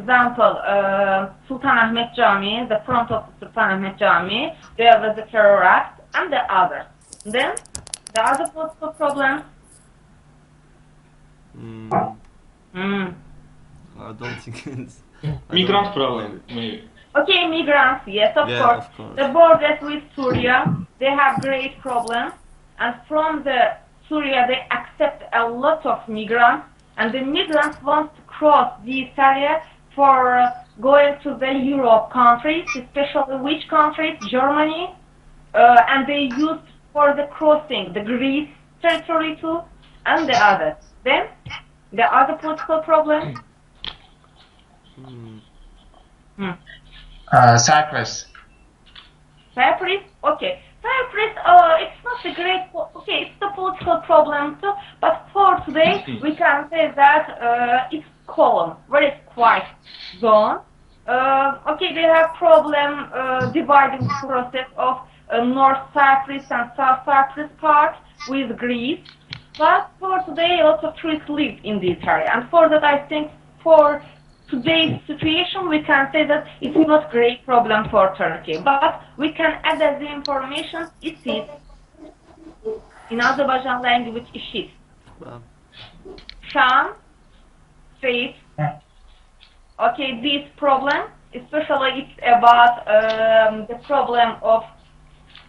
example, Sultan Ahmed Jami, the front of the Sultan Ahmed Jami, there was a terror act, and the others. Then, the other political problems. I don't think it's... Migrant problem, maybe. Okay, migrants, yes, of Yeah, course. of course. The borders with Syria, they have great problems. And from the Syria, they accept a lot of migrants. And the migrants want to cross this area for going to the Europe countries, especially which countries? Germany. And they use for the crossing the Greece territory too, and the others. Then, the other political problem. Cyprus. Cyprus? Okay. Cyprus, it's not a great, okay, it's a political problem too, but for today, we can say that it's calm, very quiet zone. Okay, they have problem dividing process of North Cyprus and South Cyprus part with Greece, but for today, a lot of tourists live in this area, and for that, I think for today's situation, we can say that it's not a great problem for Turkey, but we can add as the information it is in Azerbaijan language işit. Sham, faith. Okay, this problem, especially it's about the problem of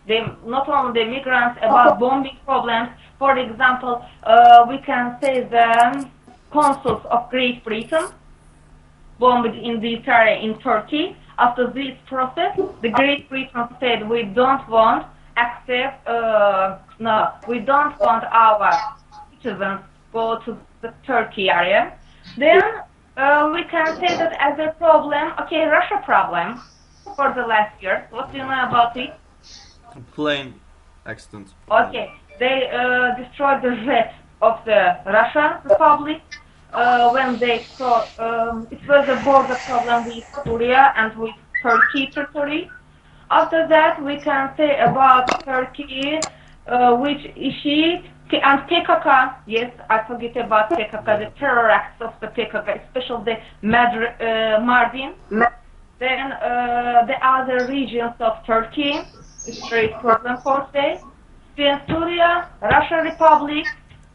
not only the migrants, about bombing problems. For example, we can say the consuls of Great Britain bombed in this area in Turkey. After this process, the Great Britain said we don't want we don't want our citizens go to the Turkey area. Then we can say that as a problem, okay, Russia problem for the last year. What do you know about it? Plane accident. Okay, they destroyed the jet of the Russian Republic. When they saw it was a border problem with Syria and with Turkey territory. After that, we can say about Turkey, which IŞİD and PKK. Yes, I forget about PKK, the terror acts of the PKK, especially the Mardin. Then the other regions of Turkey, it's a great problem for today. Then Syria, Russian Republic,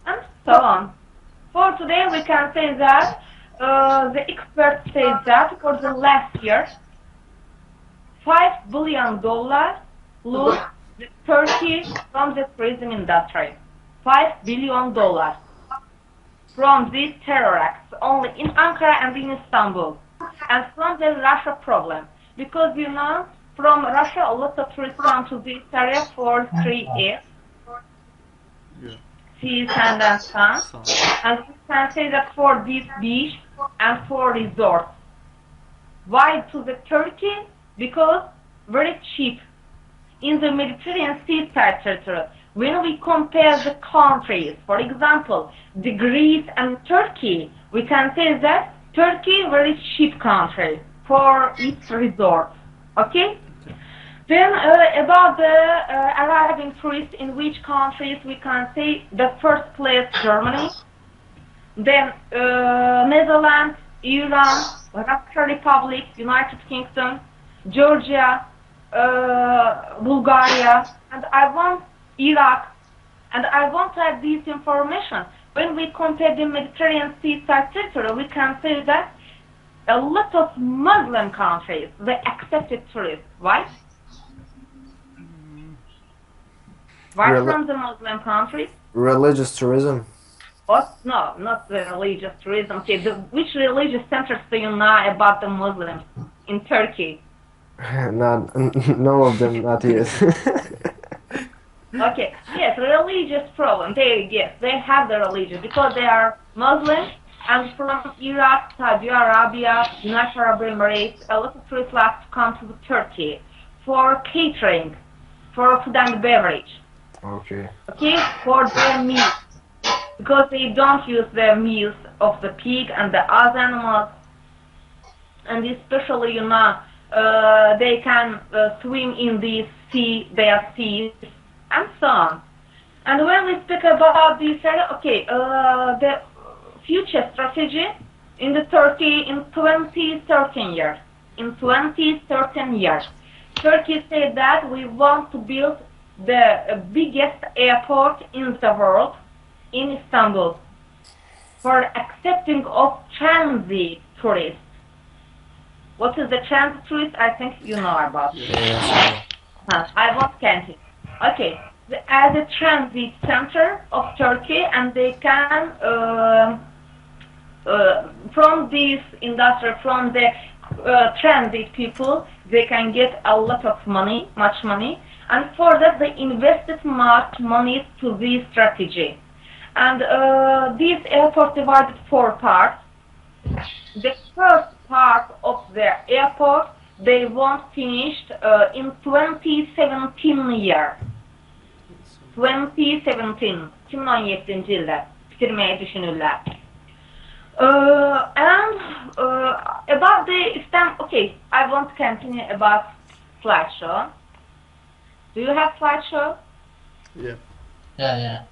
and so on. For today, we can say that the experts say that for the last year, $5 billion lose Turkey from the tourism industry. $5 billion from these terror acts only in Ankara and in Istanbul, and from the Russia problem. Because you know, from Russia, a lot of tourists come to this area for 3 years. Yeah. Sea, sand, and sun. And we can say that for this beach and for resorts. Why to the Turkey? Because very cheap. In the Mediterranean Sea territory, when we compare the countries, for example, the Greece and Turkey, we can say that Turkey very cheap country for its resorts. Okay? Then about the arriving tourists in which countries, we can say the first place Germany, then Netherlands, Iran, Russian Republic, United Kingdom, Georgia, Bulgaria, and I want Iraq, and I want to add this information. When we compare the Mediterranean Sea territory, we can say that a lot of Muslim countries, they accepted tourists. Why? Why from the Muslim countries? Religious tourism. What? No, not the religious tourism. Okay, which religious centers do you know about the Muslims in Turkey? Not, no of them, not yet. Okay, yes, religious problem. Yes, they have the religion because they are Muslims, and from Iraq, Saudi Arabia, United Arab Emirates, a lot of tourists like to come to Turkey for catering, for food and beverage. Okay. Okay, for their meals, because they don't use the meals of the pig and the other animals, and especially, you know, they can swim in the sea, their seas, and so on. And when we speak about this area, okay, the future strategy in the Turkey in 2013 years. In 2013 years, Turkey said that we want to build the biggest airport in the world in Istanbul for accepting of transit tourists. What is the transit tourist? I think you know about it. Yes. I won't count it. Okay, as a transit center of Turkey, and they can from this industry, from the transit people, they can get a lot of money, much money, and for that they invested much money to this strategy. And this airport divided 4 parts. The first part of the airport they want finished in 2017 year. 2017, 2017 yılda bitirmeyi düşünürler. And about the stamp, okay, I want to continue about slideshow. Do you have slideshow? Yeah. Yeah.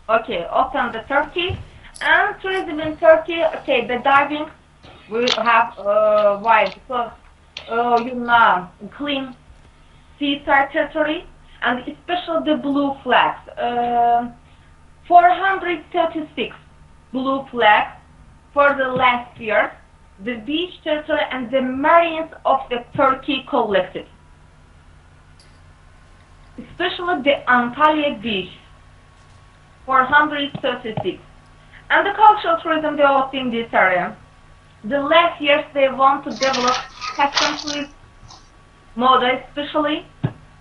Okay, open the Turkey and tourism in Turkey. Okay, the diving we have why? Because you know, clean seaside territory and especially the blue flags. 436 blue flags for the last year. The beach territory and the marines of the Turkey collected. Especially the Antalya beach. 436. And the cultural tourism developed in this area. The last years they want to develop custom tourism, moda especially.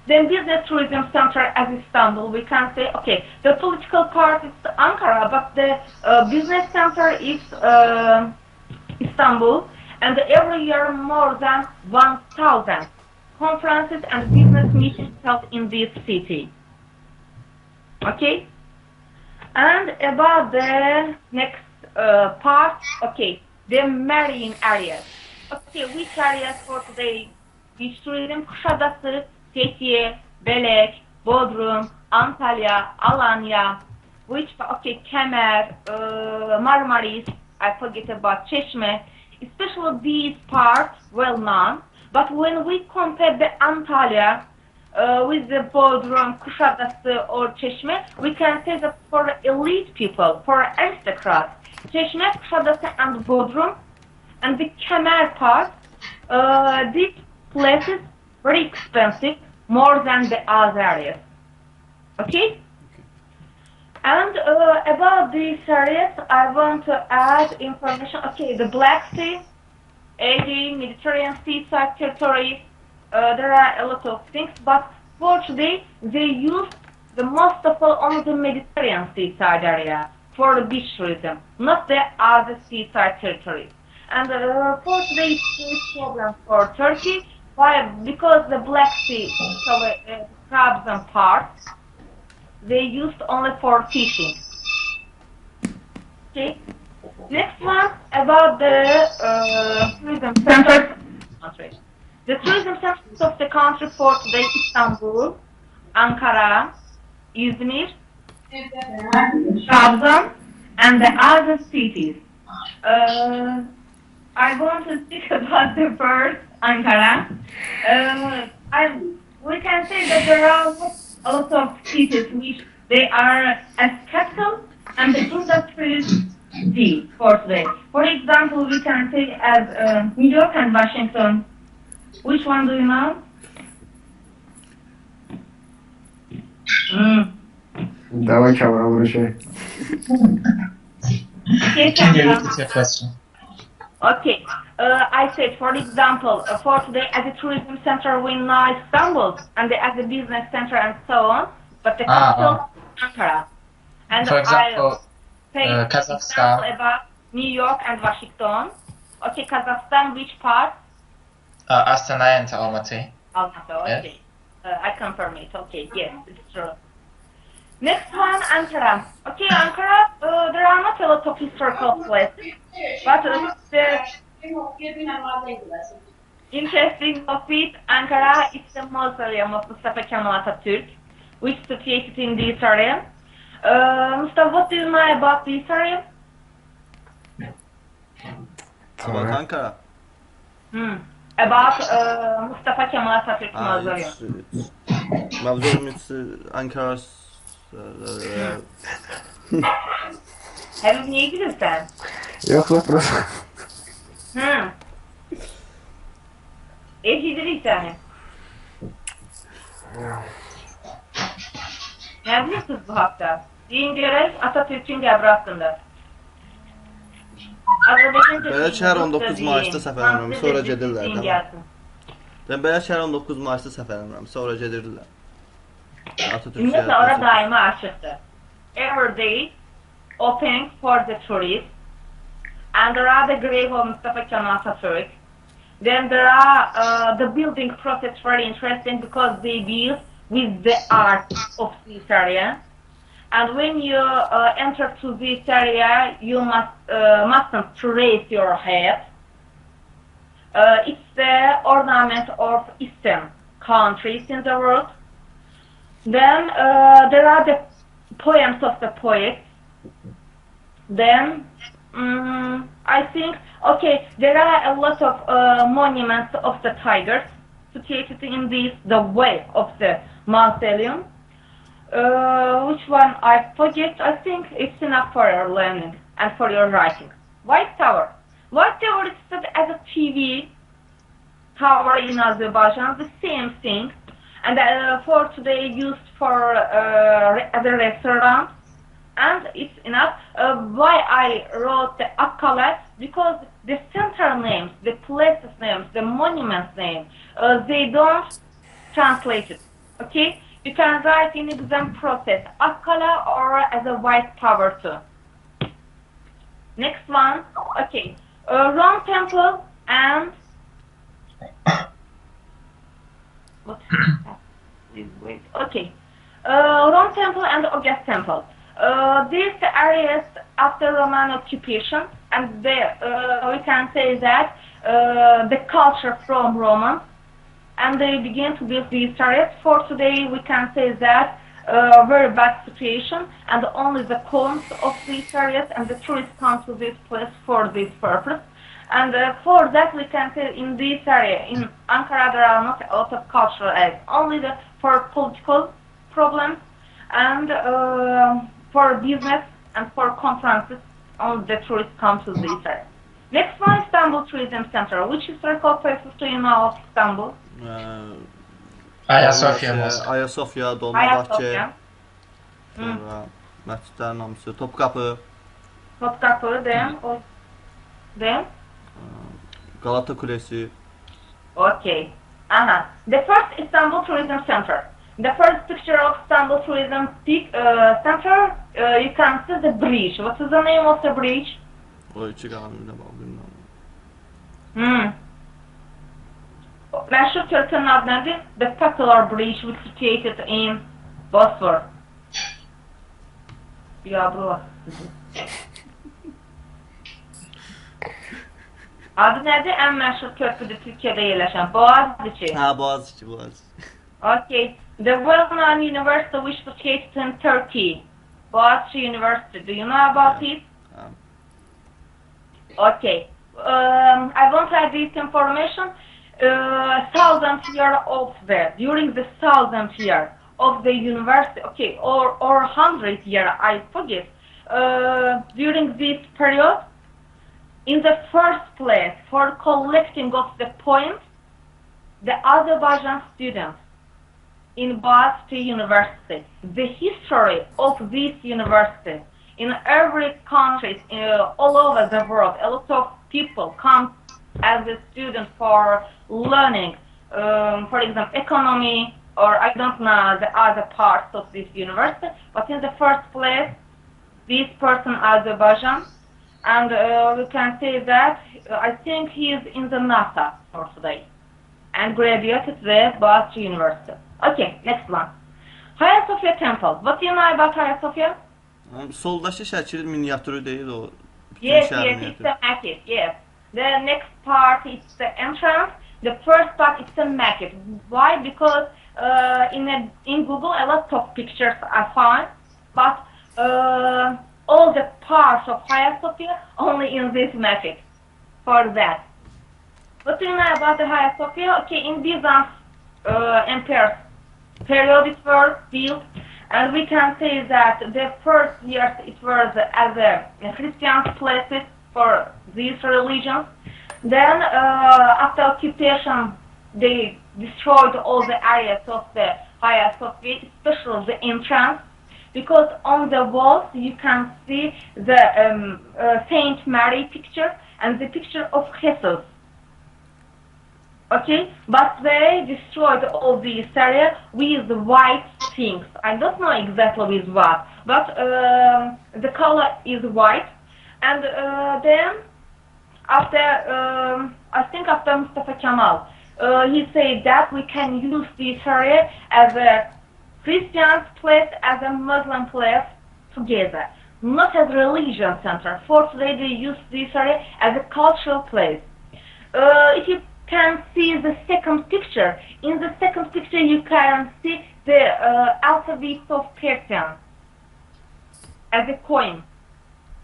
Then business tourism center as Istanbul, we can say, okay, the political part is Ankara, but the business center is Istanbul, and every year more than 1,000 conferences and business meetings held in this city. Okay? And about the next part, okay, the marine areas. Okay, which areas for today? Beach tourism, Kuşadası, Fethiye, Belek, Bodrum, Antalya, Alanya, which, okay, Kemer, Marmaris, I forget about Çeşme, especially these parts well known, but when we compare the Antalya with the Bodrum, Kuşadası or Çeşme, we can say that for elite people, for aristocrats, Çeşme, Kuşadası and Bodrum, and the Kemer part, these places very expensive, more than the other areas. Okay? And about these areas, I want to add information. Okay, the Black Sea, Aegean, Mediterranean seaside territories, there are a lot of things, but for today, they use the most of all only the Mediterranean seaside area for the beach tourism, not the other seaside territories. And for today, it's a problem for Turkey. Why? Because the Black Sea, so crabs and parts, they used only for fishing. Okay. Next one about the tourism centers of the country. The tourism centers of the country for today: Istanbul, Ankara, Izmir, Trabzon, and the other cities. I want to speak about the first Ankara. We can say that there are a lot of cities which they are as capital and the industries city for today. For example, we can say as New York and Washington. Which one do you know? Давай камера вращай. Can you repeat your question? Okay, I said, for example, for today as a tourism center we know Istanbul, and as a business center and so on, but the capital is Ankara. And For example, I say Kazakhstan. example about New York and Washington. Okay, Kazakhstan, which part? Astana and Almaty. Almaty, okay. I confirm it, okay, yes, it's true. Next one, Ankara. Okay, Ankara, there are not a lot of historical places, but the interesting of it, Ankara is the mausoleum of Mustafa Kemal Atatürk, which is situated in this area. Mustafa, what do you know about this area? About Sonra. Ankara. About Mustafa Kemal Atatürk Ah, Mausoleum. Mausoleum, it's Ankara's. Habib niye gülürsen? Yok lan burası. Eşidir yani. Ne biliyorsunuz bu hafta? Deyin görək Atatürk'ün qəbri haqqında. Belə şəhər 19 Mayısda səhv eləmirəm, sonra gedirlər. Deyin gəlsin. Belə şəhər 19 Mayısda səhv eləmirəm, sonra gedirlər. Atatürk Ümumiyyətlə, ora daima açıqdır. Every day open for the tourists. And there are the grave of Mustafa Kemal Atatürk. Then there are the building process very interesting because they build with the art of this area. And when you enter to this area, you mustn't raise your head. It's the ornament of Eastern countries in the world. Then there are the poems of the poets. Then I think, okay, there are a lot of monuments of the tigers situated in the way of the mausoleum. Which one I forget? I think it's enough for your learning and for your writing. White Tower. White Tower is set as a TV tower in Azerbaijan, the same thing. And for today used for as a restaurant. And it's enough. Why I wrote the Akkala? Because the center names, the places names, the monuments name, they don't translate it. Okay? You can write in exam process Akkala or as a White Tower too. Next one. Okay. Rome Temple and what? Please wait. Okay. Rome Temple and August Temple. These areas after Roman occupation, and we can say that the culture from Romans, and they began to build these areas. For today, we can say that very bad situation, and only the columns of these areas, and the tourists come to this place for this purpose. And for that, we can say in this area, in Ankara, there are not a lot of cultural areas, only for political problems and for business and for conferences, only the tourists come to this area. Next one, Istanbul Tourism Center. Which historical places do you know of Istanbul? Ayasofya Mosque. Ayasofya, Dolmabahçe, Ayasofya. sonra məscidlərin hamısı, Topkapı, Then? Galata Kulesi. Okay. The first Istanbul Tourism Center. The first picture of Istanbul Tourism Center, you can see the bridge. What is the name of the bridge? O iki qanununa bağlı. Meşhur Türk'ün adı nedir? The popular bridge which is situated in Bosphor. Ya bu. Adı nedir? En meşhur köprüdür Türkiye'de yerleşen. Boğaziçi. Boğaziçi. Okay. The well-known university which is located in Turkey. Boğaziçi University. Do you know about it? Okay. I won't add this information. 1000th year of during the 1000th year of the university, okay, or 100th year, I forget. During this period, in the first place, for collecting of the points, the Azerbaijan students in Boğaziçi University, the history of this university, in every country, all over the world, a lot of people come as a student for learning, for example, economy, or I don't know the other parts of this university, but in the first place, this person Azerbaijan, and we can say that I think he is in the NASA for today, and graduated the Boğaziçi University. Okay, next one. Hagia Sophia Temple. What do you know about Hagia Sophia? Soldakı şəkil miniatürü deyil o. Yes, it's the maquette, yes. The next part is the entrance. The first part is the maquette. Why? Because in Google a lot of pictures are found, but all the parts of Hagia Sophia only in this maquette. for that. What do you know about the Hagia Sophia? Okay, in Byzantine Empire period it was built, and we can say that the first years it was as a Christian place for these religions. Then after occupation, they destroyed all the areas of the Hagia Sophia, especially the entrance, because on the walls you can see the Saint Mary picture and the picture of Jesus. Okay, but they destroyed all these areas with white things. I don't know exactly with what, but the color is white. And then after, I think after Mustafa Kemal, he said that we can use this area as a Christian place, as a Muslim place together, not as a religion center. For today, they use this area as a cultural place. If you can see the second picture, in the second picture you can see the alphabet of Persian as a coin.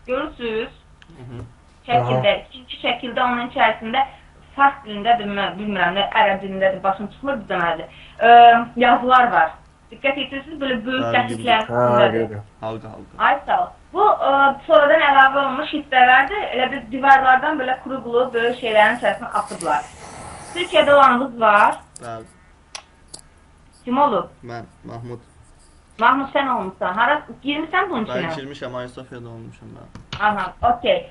Görürsünüz. Şekilde, ikinci şekilde onun içerisinde Fars dilinde bilmem ne, Ərəb dilində de başım çıxmır bir deməli. Yazılar var. Dikkat etirsiniz böyle büyük şəkillər üstündedir. Halqa. Ay sağ ol. Bu sonradan əlavə olmuş hissələrdir. Elə bir divarlardan böyle kurugulu böyük şeylərin içərisine atıblar. Türkiye'de olanınız var. Bəli. Kim olub? Mən, Mahmud. Mahmud sen olmuşsan. Hara girmişsən bunun içine? Ben girmişəm, Ayasofya'da olmuşum ben. Aha, okay.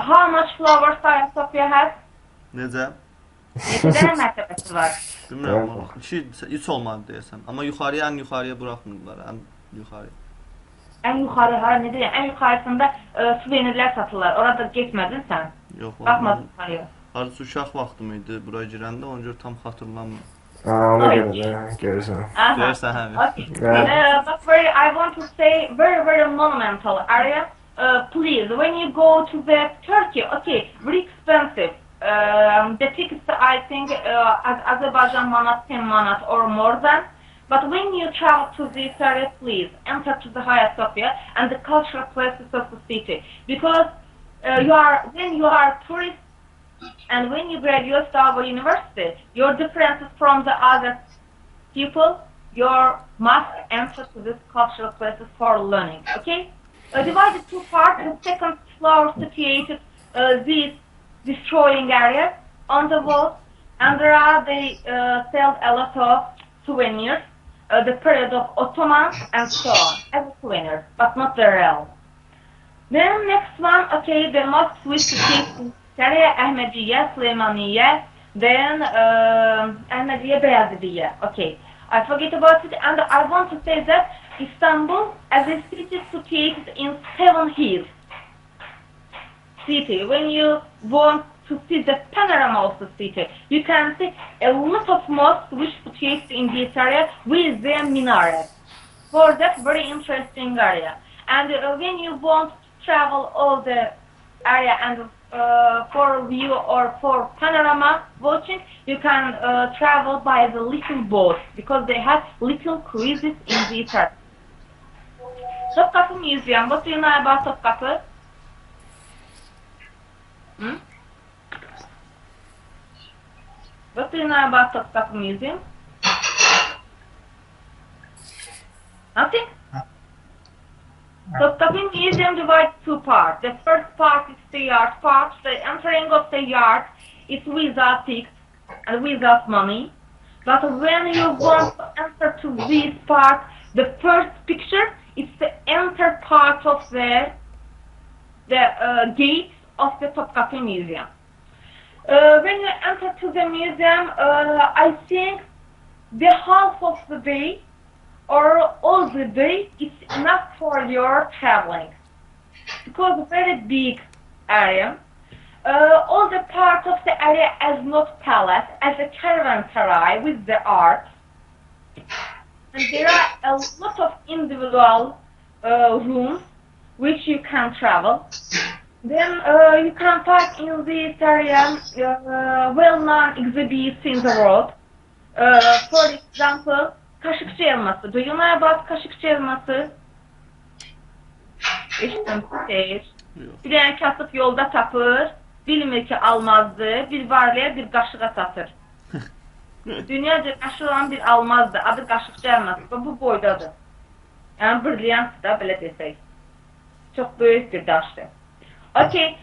How much flowers Hagia Sophia has? Necə? Neçə dənə mərtəbəsi var? Bilmirəm, 3 olmadı deyəsən. Amma yuxarıya, ən yuxarıya buraxmırlar, ən yuxarıya. En yukarı, ne diyeyim, en yukarısında suvenirler satırlar. Orada geçmedin sen. Yox, Bakmadın yukarıya. Harısı uşaq vaxtım idi buraya girəndə, ona görə tam xatırlamıyorum. Ona görə də görürsən. Görürsən, hə. Okay. But I want to say very monumental area. Please, when you go to the Turkey, okay, very expensive. The tickets, I think, Azerbaijan manat, 10 manat or more than. But when you travel to this area, please enter to the Hagia Sophia and the cultural places of the city, because when you are a tourist and when you graduate to our university, your differences from the other people, you must enter to these cultural places for learning. Okay, divided two parts. The second floor situated these destroying areas on the walls, and they sell a lot of souvenirs. The period of Ottoman and so on, as a souvenir, but not the real. Then next one, okay, the mosques which is Sharia, Ahmadiyya, Süleymaniye, then Ahmadiyya, Beyazidiyya. Okay, I forget about it, and I want to say that Istanbul, as a city, is situated in 7 hills. City, when you want to see the panorama of the city, you can see a lot of mosques which situated in this area with their minarets. For that very interesting area. And when you want to travel all the area and for view or for panorama watching, you can travel by the little boats because they have little cruises in this area. Topkapı Museum. What do you know about Topkapı? What do you know about Topkapı Museum? Nothing? Topkapı Museum divides two parts. The first part is the yard part. The entering of the yard is without tickets and without money. But when you want to enter to this part, the first picture is the enter part of the gate of the Topkapı Museum. When you enter to the museum, I think the half of the day or all the day is enough for your traveling because it's a very big area. All the part of the area as not palace, as a caravanserai with the art, and there are a lot of individual rooms which you can travel. Then you can find in this area well-known exhibits in the world. For example, Kaşıkçı elması. Do you know about Kaşıkçı elması? İşte Yox. Bir dənə kasıb yolda tapır, bilmir ki almazdır, bir varlıya bir qaşığa satır. Dünyaca məşhur olan bir almazdır, adı qaşıq gəlməz və bu boydadır. Yəni brilliant da belə desək. Çox böyük bir daşdır. Okay,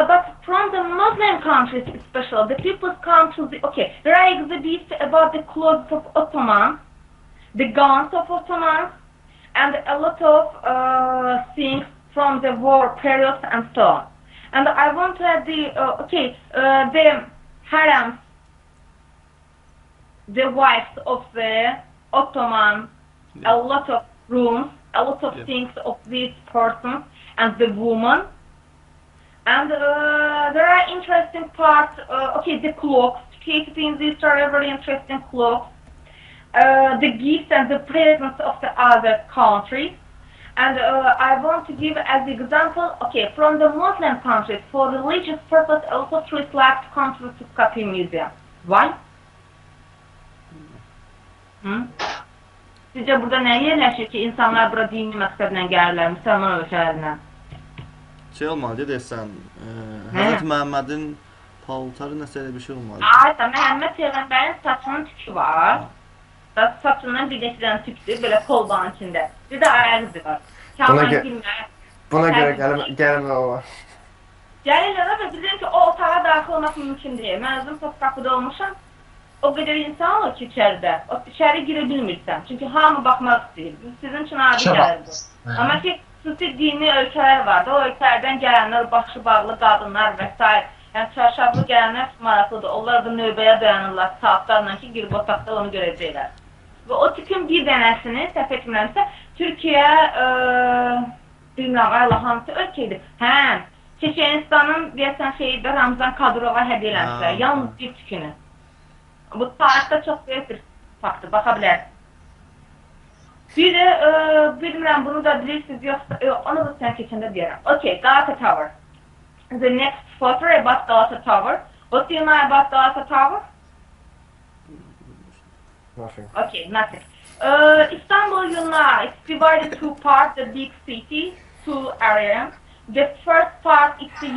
but from the Muslim countries especially, the people come to the, okay, there are exhibits about the clothes of Ottomans, the guns of Ottomans, and a lot of things from the war periods and so on. And I want to add the, the harems, the wives of the Ottomans, a lot of rooms, a lot of things of these persons and the woman. And there are interesting parts, the clothes, situated in these are very interesting clothes, the gifts and the presents of the other countries. And I want to give as example, from the Muslim countries, for religious purpose, also tourists like to come to the Topkapi Museum. Why? Sizce burada nə yerləşir ki, insanlar bura dini məqsədlə gəlirlər, müsəlman ölkələrindən? Şey olmalı, desən, Hazreti Məhəmmədin paltarı nəsə elə bir şey olmalı. Ayda, Məhəmməd Peyğəmbərin saçının tükü var. Saçından bir neçədən tükdür, belə kolbanın içində. Bir də ayaq izi var. Buna görə gəlmə o var. Gəlirlər və bilirəm ki, o otağa daxil olmaq mümkün deyil. Mən özüm Topkapıda olmuşam. O qədər insan olur ki içəridə, içəri girə bilmirsən. Çünki hamı baxmaq istəyir. Sizin üçün adi gəlirdi. Amma ki, xüsusi dini ölkələr vardı. O ölkələrdən gələnlər, başı bağlı qadınlar və s. Yəni, çarşaflı gələnlər maraqlıdır. Onlar da növbəyə dayanırlar saatlarla ki, girib otaqda onu görəcəklər. Və o tipin bir dənəsini, səhv etmirəmsə, Türkiyə, bilmirəm, Allah hansı ölkəydi. Çeçenistanın, deyəsən şeydə Ramzan Kadırova hədiyyə eləmişlər. Yalnız bir tükünü. Bu tarixdə çox böyük bir faktdır, baxa bilərsiniz. Bir də, bilmirəm, bunu da bilirsiniz, yoxsa, onu da sən keçəndə deyərəm. Okay, Galata Tower. The next photo about Galata Tower. What do you know about Galata Tower? Nothing. Okay, nothing. Istanbul, you know, it's divided two parts, the big city, two areas. The first part is the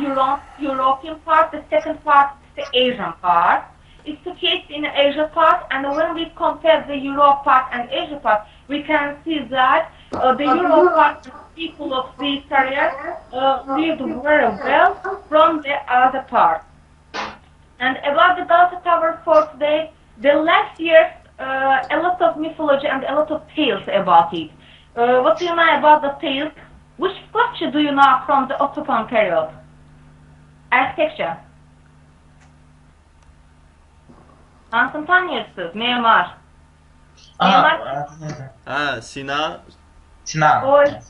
European part, the second part is the Asian part. It's located in the Asia part, and when we compare the Europe part and Asia part, we can see that the Europe part, people of these areas lived very well from the other part. And about the Galata Tower for today, the last years, a lot of mythology and a lot of tales about it. What do you know about the tales? Which structure do you know from the Ottoman period? Architecture. Hansını tanıyorsunuz? Memar. Sinan.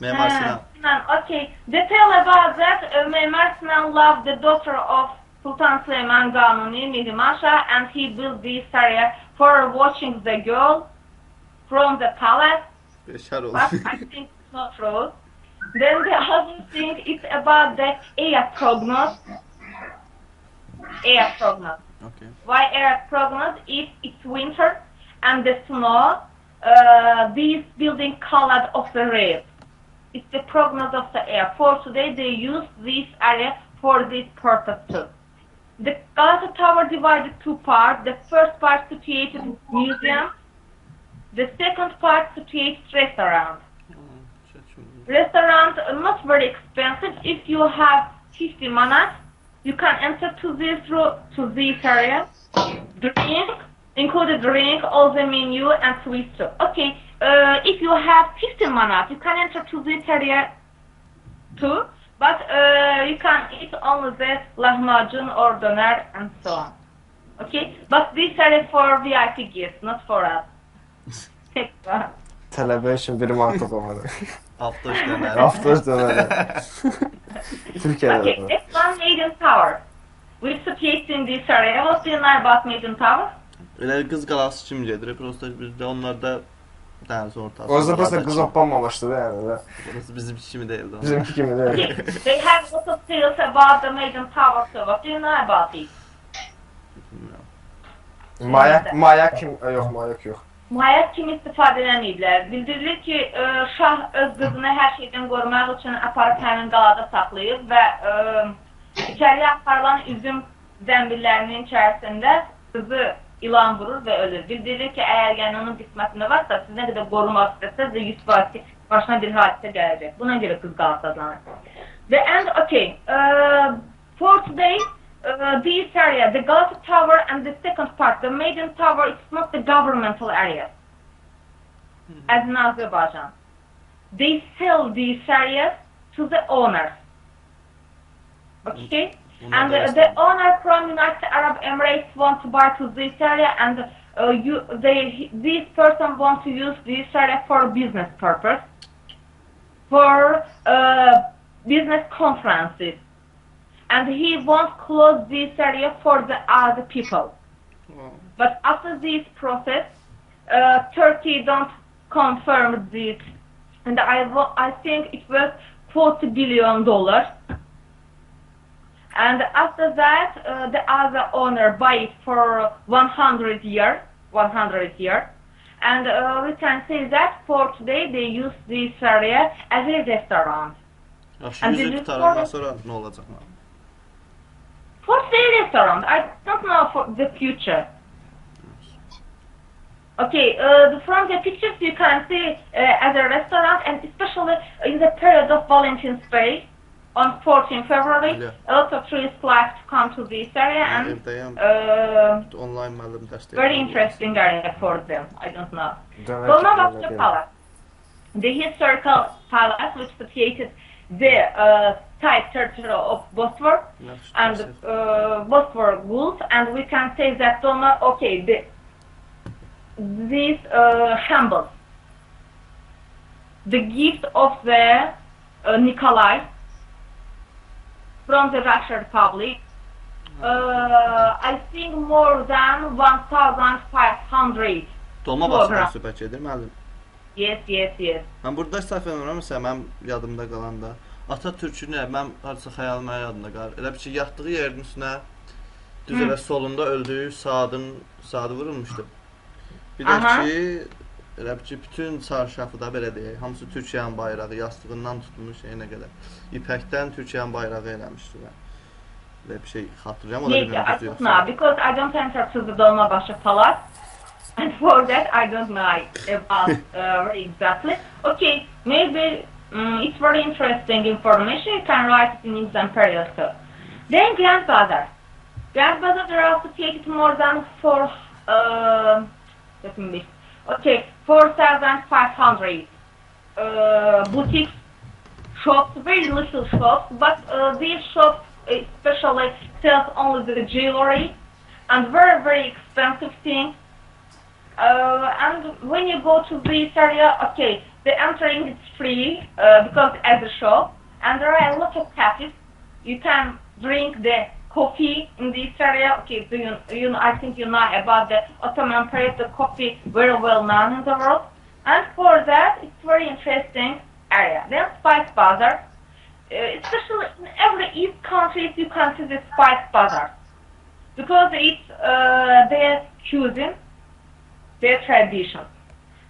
Memar Sinan. Okay. The tale about that, Memar Sinan loved the daughter of Sultan Süleyman Kanuni, Mihrimahsha, and he built this area for watching the girl from the palace. But I think it's not true. Then the other thing is about the air prognosis. Air prognosis. Okay. Why air prognosis? If it's winter and the snow, these buildings colored of the red. It's the prognosis of the air. For today, they use this area for this purpose too. The Galata Tower divided two parts. The first part situated museum. The second part situated restaurant. Restaurant not very expensive. If you have 50 manat, you can enter to this area. Drink, included drink, all the menu and sweets too. Okay, if you have 15 manat, you can enter to this area too. But you can eat only the lahmacun or doner and so on. Okay, but this area for VIP guests, not for us. Tələbə üçün bir mantık olmadı. Avtoş dönər. Avtoş dönər. Türkiyədə. Okay, next one, Maiden Tower. We're situated in this area. What do you know about Maiden Tower? Elə qız qalası kimi gedir. Prosta bizdə onlarda dəniz ortası. Orada prosta qız oplanmamışdı da yəni. Burası bizimki kimi deyildi. Bizimki kimi deyil. Okay. They have lots of tales about the Maiden Tower too. What do you know about it? Mayak kim? Yox, mayak yox. Maya kimi istifadə eləməyiblər. Bildirilir ki, şah öz qızını hər şeydən qorumaq üçün aparıb həmin qalada saxlayıb və içəriyə aparılan üzüm zəmbillərinin içərisində qızı ilan vurur və ölür. Bildirilir ki, əgər yəni onun qismətində varsa, siz nə qədər qorumaq istəsəz də 100% ki, başına bir hadisə gələcək. Buna görə qız qalası adlanır. And okay, for today, this area, the Galata Tower and the second part, the Maiden Tower, it's not the governmental area, as in Azerbaijan. They sell these areas to the owners, okay? And the owner from United Arab Emirates want to buy to this area, and this person wants to use this area for business purpose, for business conferences. And he won't close this area for the other people. Wow. But after this process, Turkey don't confirm this, and I think it was $40 billion. And after that, the other owner buy it for 100 years, and we can say that for today they use this area as a restaurant. And yüzü tutarından sonra ne olacak? For the restaurant, I don't know for the future. Okay, from the pictures you can see as a restaurant, and especially in the period of Valentine's Day on 14 February, yeah. A lot of tourists like to come to this area, and very interesting area for them. I don't know. Dolmabahce Palace, the historical palace which situated the tight territory of Bosphor and Bosphor Gulf, and we can say that these humble, the gift of the Nikolai from the Russian Republic, I think more than 1,500. Dolmabahçe'den söhbət gedir müəllim. Yes. Mən burada səhv eləmirəmsə, mən yadımda qalanda Atatürk'ün mən harca xəyalıma yadımda qalır. Elə bir ki, yatdığı yerin üstünə düz elə solunda öldüyü saatı vurulmuşdu. Bir də ki, elə bir ki, bütün çarşafı da belə deyək, hamısı Türkiyənin bayrağı, yastığından tutulmuş şeyinə qədər. İpəkdən Türkiyənin bayrağı eləmişdi. Elə bir şey xatırlayam, o da bilmirəm düzü yoxsa. Because I don't enter to the Dolmabahce Palace. And for that, I don't know about exactly. Okay, maybe it's very interesting information. You can write it in exam period too. Then Grand Bazaar. Grand Bazaar, there are associated more than 4,500 boutiques, shops, very little shops, but these shops especially sell only the jewelry and very, very expensive things. And when you go to this area, okay, the entering is free because as a shop, and there are a lot of cafes. You can drink the coffee in this area. Okay, I think you know about the Ottoman period, the coffee very well known in the world. And for that, it's very interesting area. Then Spice Bazaar, especially in every East countries, you can see the Spice Bazaar because it's their cuisine, their tradition.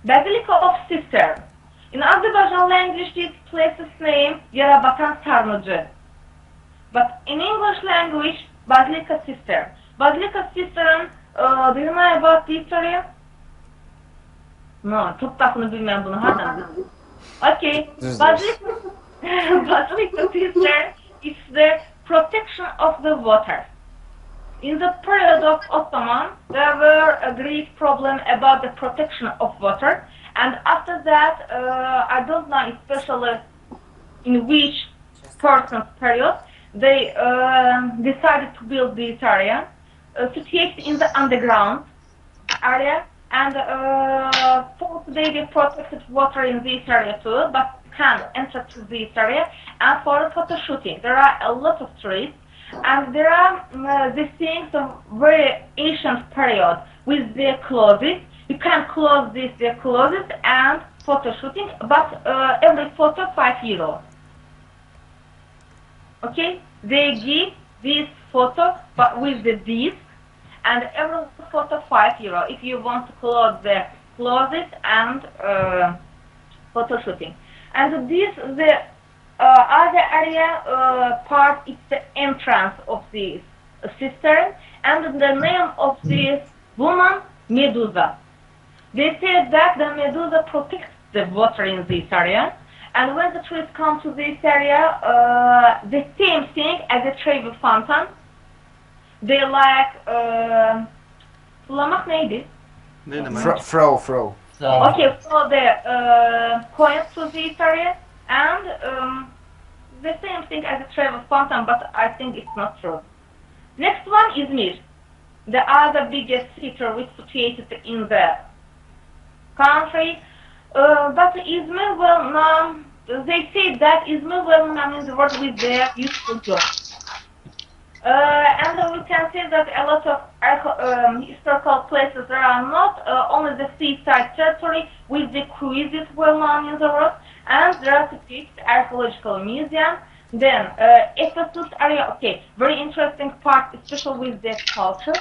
Basilica of Sister. In Azerbaijan language, this place's name Yerabatan Sarnıcı. But in English language, Basilica Sister. Basilica Sister'ın, do you know about this area? No, çok takını bilmem bunu. Hardan? Okay, Basilica Sister is the protection of the water. In the period of Ottoman, there were a great problem about the protection of water, and after that, I don't know especially in which person's period, they decided to build this area, situated in the underground area, and for today they protected water in this area too, but can't enter to this area, and for photo shooting, there are a lot of trees. And there are these things of very ancient period with their clothes. You can close their clothes and photo shooting, but every photo €5. Okay, they give this photo but with the disc, and every photo €5. If you want to close the clothes and photo shooting. And this the other area part is the entrance of this cistern, and the name of this woman Medusa. They say that the Medusa protects the water in this area, and when the tourists come to this area, the same thing as a travel fountain. They like sulamak neydi? Ne demek? Throw. So, Okay, so the coins to this area, and the same thing as a travel fountain, but I think it's not true. Next one is Izmir, the other biggest city which is situated in the country. But Izmir well known, they say that Izmir well known in the world with their beautiful girls. And we can see that a lot of historical places there are not only the seaside territory with the cruises well known in the world, and there are the archaeological museum. Then Ephesus area, okay, very interesting part, especially with their culture.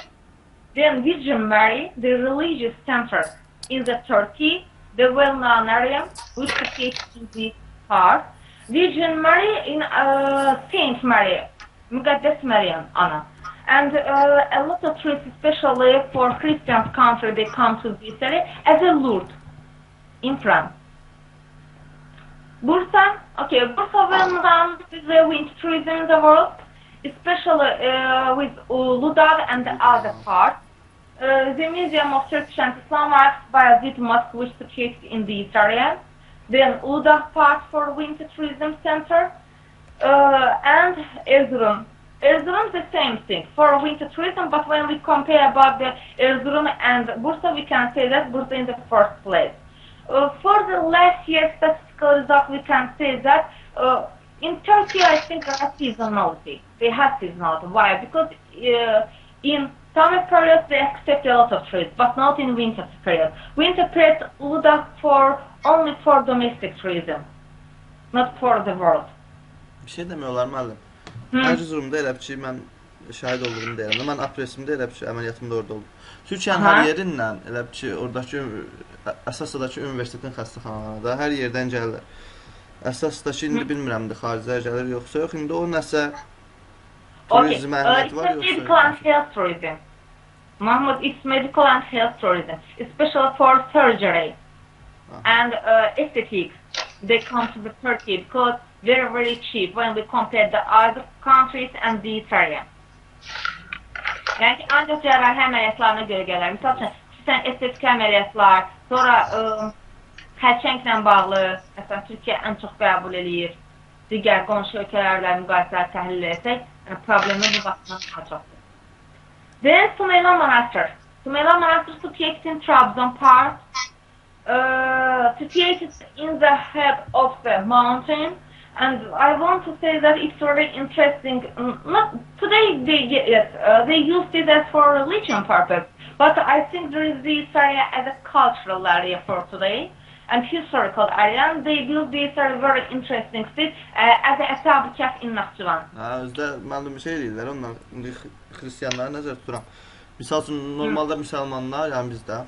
Then Virgin Mary, the religious center in the Turkey, the well-known area which is located in this part. Virgin Mary in Saint Mary, Mukaddes Maryam Ana. And a lot of tourists, especially for Christian country, they come to this area as a Lourdes in France. Bursa, okay, Bursa well-known with the winter tourism in the world, especially with Uludağ and the other parts. The Museum of Turkish and Islam Arts Bayezid Mosque, which is located in this area. Then Uludağ part for winter tourism center, and Erzurum. Erzurum the same thing for winter tourism, but when we compare about the Erzurum and Bursa, we can say that Bursa in the first place. For the last year statistical result, we can say that in Turkey, I think there are seasonality. They have seasonality. Why? Because in summer period they accept a lot of tourists, but not in winter period. Winter period, Uludağ only for domestic tourism, not for the world. Bir şey demək olar müəllim. Ərzurumda elə ki, mən şahid olduğumu deyirəm. Mən apresimdə elə ki, əməliyyatımda orada oldu. Türkiyənin hər yerindən elə ki, oradakı əsasdakı universitetin xəstəxanalarında hər yerdən gəlirlər. Əsasdakı indi bilmirəm də xaricilər gəlir yoxsa yox. İndi o nəsə turizm əhəmiyyəti var yoxsa? Medical and health tourism. Mahmud, it's medical and health tourism, especially for surgery and aesthetics. They come to the Turkey because they're very cheap when we compare the other countries and this area. Yani ancak cerrahi əməliyyatlarına görə gələr. Misal üçün, xüsusən estetik əməliyyatlar, sonra xərçənglə bağlı, məsələn, Türkiyə ən çox qəbul edir. Digər qonşu ölkələrlə müqayisələr təhlil etsək, problemi bu baxımdan daha çoxdur. Then Sümeyla Manastır. Sümeyla Manastır situated in Trabzon part, situated in the head of the mountain. And I want to say that it's very interesting. Not today, they use it as for religion purpose, but I think there is this area as a cultural area for today and historical area. And they build this very interesting city as a Ashab-ı Kahf in Naxçıvan. Özdə mənim bir şey deyirlər. Onlar indi xristianları nəzərdə tuturam. Misal üçün normalda müsəlmanlar, yəni bizdə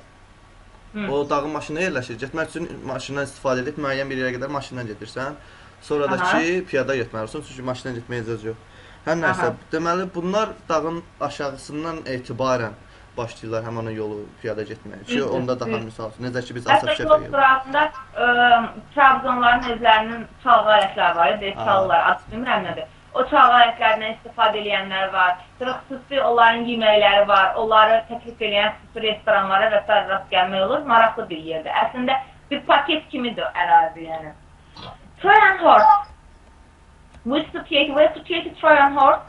o dağın maşına yerləşir. Getmək üçün maşından istifadə edib müəyyən bir yerə qədər maşından gedirsən. Sonra da ki, piyada getməlisən, çünki maşına getməyə icazə yox. Hər nəsə, deməli, bunlar dağın aşağısından etibarən başlayırlar həmin o yolu piyada getməyə. Ki, onda daha misal, necə ki, biz asab şəfəyə yox. Hətta Trabzonların özlərinin çalğı alətləri var, çalırlar, adı bilmirəm nədir. O çalğı alətlərindən istifadə edənlər var, xüsusi onların yeməkləri var, onları təklif edən xüsusi restoranlara və s. rast gəlmək olur, maraqlı bir yerdir. Əslində, bir paket kimidir ərazi, yəni. Trojan horse. Where situated Trojan horse?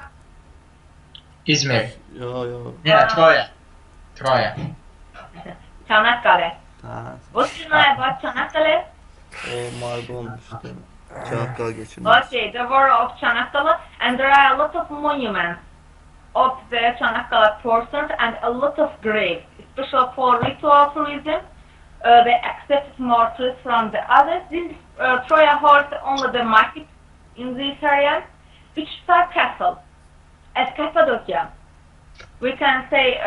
İzmir. Yo. Yeah, Troya. Çanakkale. Ha. What do you know about Çanakkale? O marba olmuşdu. Çanakkale geçirmiş. Okay, the war of Çanakkale, and there are a lot of monuments of the Çanakkale persons and a lot of graves, especially for ritual tourism. They accepted more tourists from the others. This Troya holds only the market in this area, which is a castle at Cappadocia. We can say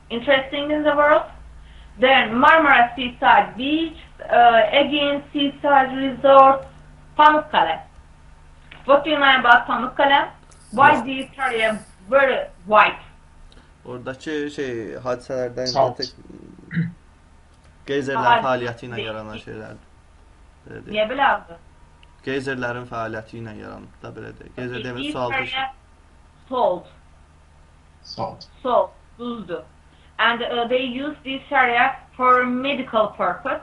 interesting in the world. Then Marmara Seaside Beach, again Seaside Resort, Pamukkale. What do you know about Pamukkale? Why this area very white? Oradakı hadisələrdən Salt. tek geyzerlərin fəaliyyəti ilə yaranan şeylərdir. Belə deyək. Niye böyle aldı? Geyzerlərin fəaliyyəti ilə yaranıb da belə deyək. Geyzer demək sualtı şey. Salt. Salt, buzdu. And they use this area for medical purpose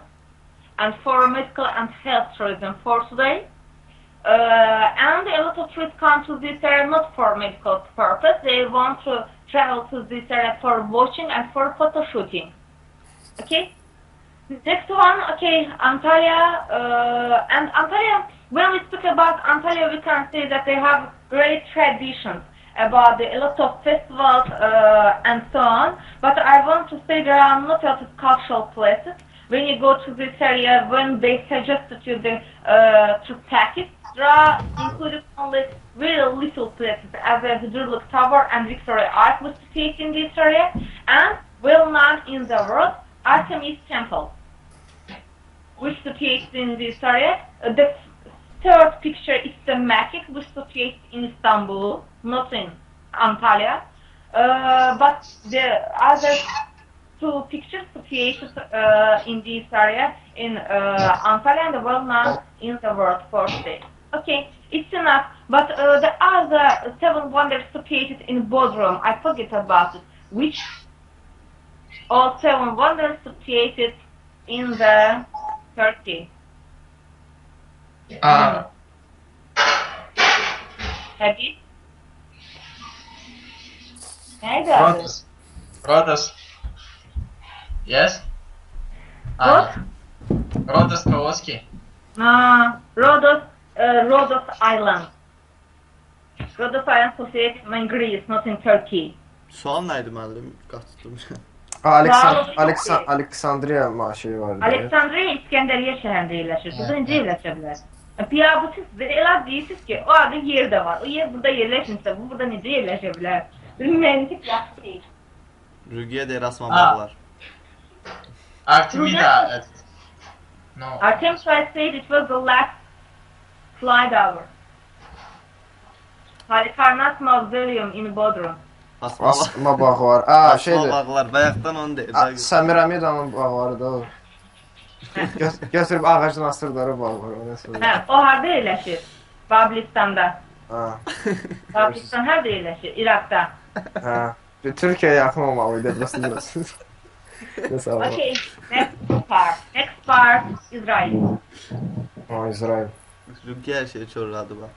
and for medical and health tourism for today. And a lot of tourists come to this area not for medical purpose. They want to travel to this area for watching and for photo shooting. Okay? Next one, okay, Antalya. And Antalya, when we speak about Antalya, we can say that they have great traditions about a lot of festivals and so on. But I want to say there are not a lot of cultural places. When you go to this area, when they suggested you to pack it, there are included only very little places as a derslik tower and Victoria Arch was situated in this area, and well known in the world, Artemis Temple, which situated in this area. The third picture is the Mekik, which situated in Istanbul, not in Antalya. But the other two pictures situated in this area in Antalya and well known in the world for today. Okay, it's enough. But the other 7 wonders situated in Bodrum, I forget about it. Which all 7 wonders situated in the Turkey. Have you? Rhodos. Yes? What? Rhodos Kowalski. Rhodos Island. Rhodos Island situated in Greece, not in Turkey. Sual nəydi müəllim? Qaçdım. Aleksandriya şeyi vardı. Aleksandriya İskəndəriyyə şəhərində yerləşir. Burada necə yerləşə bilər? Bu siz elə deyirsiniz ki, o adı yerdə var. O yer burada yerləşmirsə, bu burada necə yerləşə bilər? Məntiq yaxşı deyil. Rügiyə deyir asma bağlar. Artemida. No. Artemis, I said it was the last flight hour. Halikarnas Mausoleum in Bodrum. Asma bağı var. Asma bağlar. Bayaqdan onu deyir. Semiramita'nın bağı var da o. Götürüb ağacın asırları bağı var. O harada yerləşir? Babilistan'da. Babilistan harada yerləşir? İraqda. Türkiye'ye yakın olmalıydı. Okay, next part, Israel. İsrail. Rügiyə hər şeyi çorladı bax.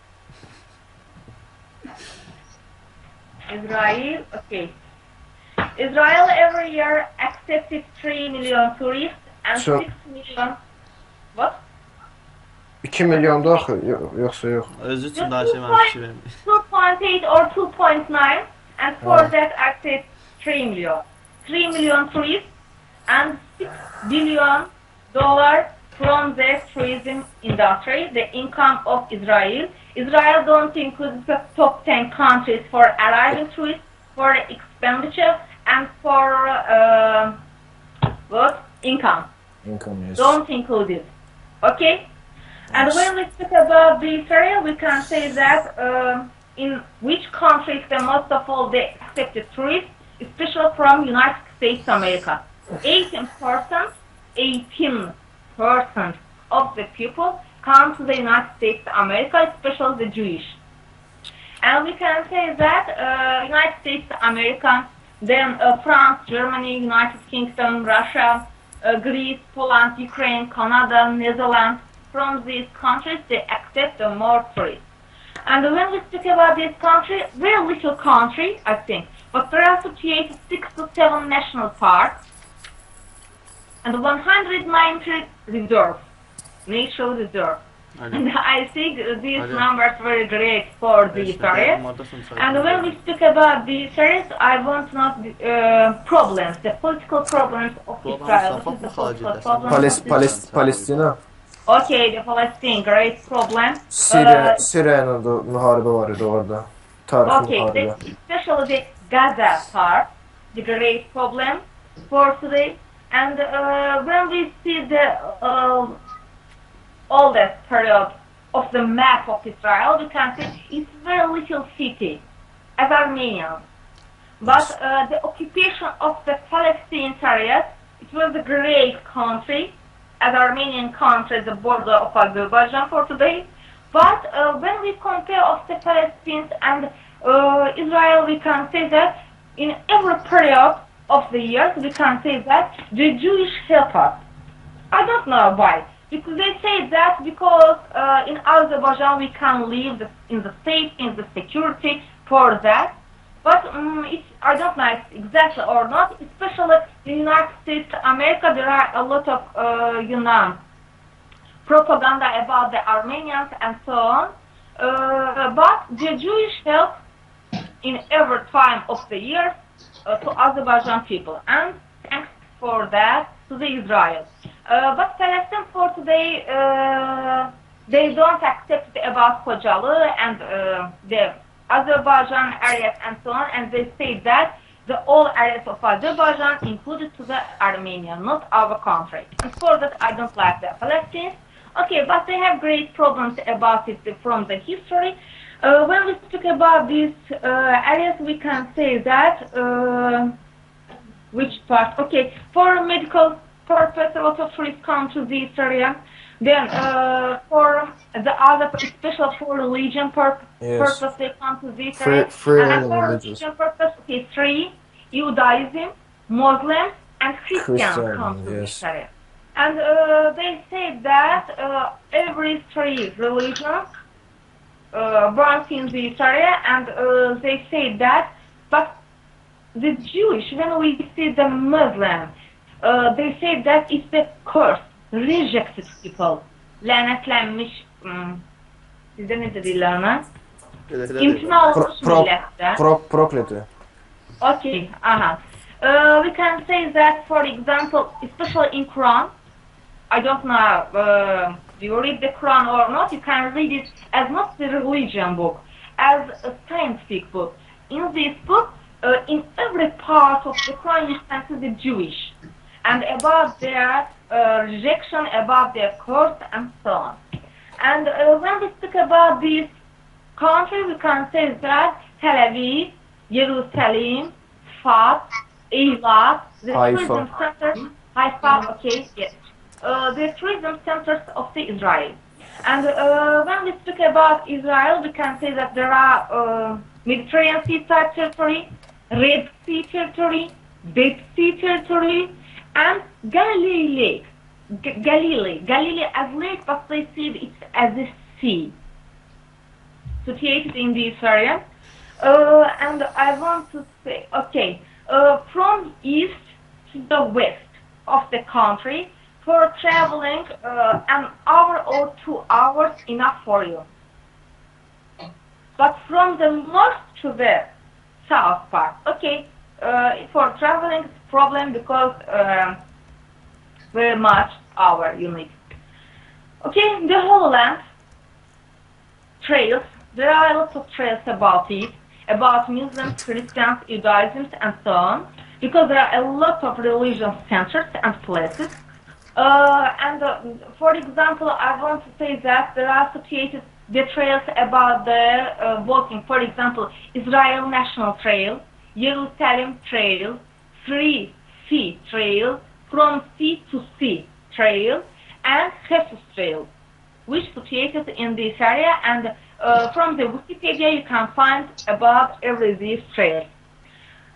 Israel, okay. Israel every year accepted 3 million tourists and 6 million... What? 2 milyonda yoksa yok. Özü üçün daha şey mən fikir verməyim. 2.8 or 2.9 and for that accept 3 million. 3 million tourists and $6 billion from the tourism industry, the income of Israel. Israel don't include the top 10 countries for arriving tourists, for expenditure, and for income. Income, yes. Don't include it. Okay? And when we speak about this area, we can say that in which countries the most of all they accepted tourists, especially from United States of America. 18% of the people come to the United States of America, especially the Jewish. And we can say that United States of America, then France, Germany, United Kingdom, Russia, Greece, Poland, Ukraine, Canada, Netherlands, from these countries they accept more tourists. And when we speak about this country, very little country, I think, but there are associated 6 to 7 national parks and 190 reserves, natural reserves. And I think these numbers are very great for these areas. And when we speak about these areas, I want to know problems, the political problems of Israel. What is the political problems? Palestina. Okay, the Palestine, great problem. Suriye'nin de müharebe var idi orada. Okay, especially the Gaza part, the great problem for today. And when we see the oldest period of the map of Israel, we can see it's very little city as Armenia. But the occupation of the Palestine areas, it was a great country, as Armenian country, the border of Azerbaijan for today. But when we compare of the Palestinians and Israel, we can say that in every period of the years, we can say that the Jewish help us. I don't know why. Because they say that because in Azerbaijan we can live in the safety, in the security for that. But I don't know if exactly or not. Especially in the United States, America, there are a lot of propaganda about the Armenians and so on. But the Jewish help in every time of the year to Azerbaijan people, and thanks for that to the Israel. But Palestine for today, they don't accept about Khojaly and the Azerbaijan areas and so on, and they say that the all areas of Azerbaijan included to the Armenia, not our country. And for that, I don't like the Palestinians. Okay, but they have great problems about it from the history. When we speak about these areas, we can say that which part? Okay, for medical purpose, a lot of tourists come to this area. Then for the other, especially for religion purpose, they come to this area. And for religion purpose, okay, three: Judaism, Muslims, and Christians come to this area. And they say that every three religions born in this area, and they say that, but the Jewish, when we see the Muslim, they say that it's the cursed, rejected people. Lanetlenmiş, sizde ne dediler ona? İmtina olmuş milletler. Prokleti. Okay, we can say that, for example, especially in Quran, I don't know, do you read the Quran or not? You can read it as not the religion book, as a scientific book. In this book, in every part of the Quran, you can see the Jewish, and about their rejection, about their curse, and so on. And when we speak about this country, we can say that Tel Aviv, Jerusalem, Fat, Eilat, the tourism centers, Haifa, okay, yes. The tourism centers of the Israel. And when we speak about Israel, we can say that there are Mediterranean Sea territory, Red Sea territory, Dead Sea territory, and Galilee Lake. Galilee as lake, but they see it as a sea situated in this area. And I want to say, okay, from east to the west of the country, for traveling an hour or 2 hours enough for you. But from the north to the south part, okay, for traveling it's a problem because very much hour you need. Okay, the whole land, trails, there are lots of trails about it, about Muslims, Christians, Judaism, and so on, because there are a lot of religious centers and places. For example, I want to say that there are associated the trails about the walking. For example, Israel National Trail, Jerusalem Trail, Free Sea Trail, From Sea to Sea Trail, and Jesus Trail, which situated in this area. And from the Wikipedia, you can find about every these trails.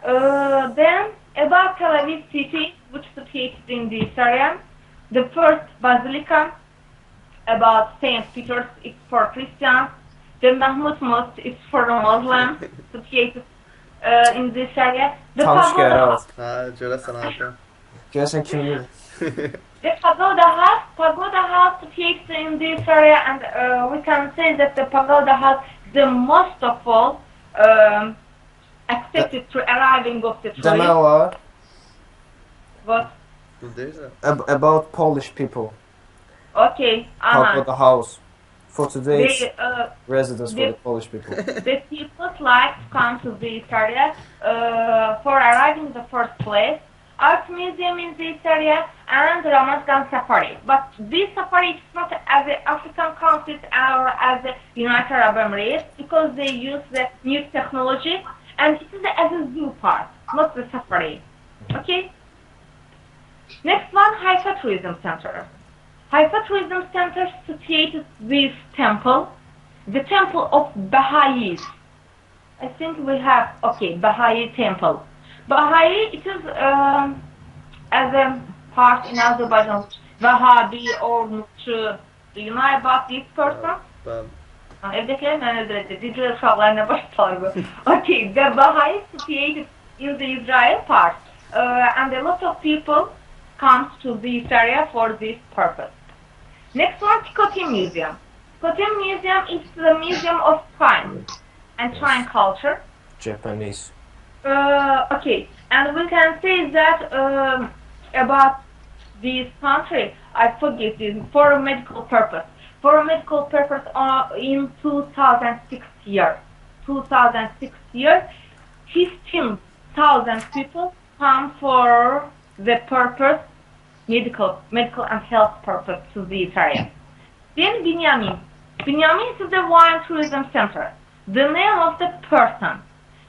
Then about Tel Aviv city, which situated in this area. The first basilica about Saint Peter's is for Christians. The Mahmud Mosque is for Muslims, situated in this area. The pagoda house situated in this area, and we can say that the pagoda house is the most of all accepted to arriving of the tourists. What? About Polish people. Okay, About the house. For today's residents for the Polish people. The people like to come to this area for arriving in the first place. art museum in this area, and Ramazan safari. But this safari is not as an African countries or as a United Arab Emirates because they use the new technology, and it is as a zoo part, not the safari. Okay. Next one, Haifa Tourism Center. Haifa Tourism Center situated this temple, the temple of Baha'is. I think we have, okay, Baha'i temple. Baha'i, it is as a part in Azerbaijan, Wahhabi or Nutru. Do you know about this person? Evdekiler mənə digital uşaqlarına başlayır. Okay, the Baha'i situated in the Israel part, and a lot of people come to this area for this purpose. Next one, Tikoti Museum. Tikoti Museum is the museum of crime and crime culture. Japanese. Okay, and we can say that about this country, I forget this, for a medical purpose. For a medical purpose in 2006 year, 15,000 people come for the purpose, medical and health purpose to this area. Then Binyamin. Binyamin is the wine tourism center. The name of the person.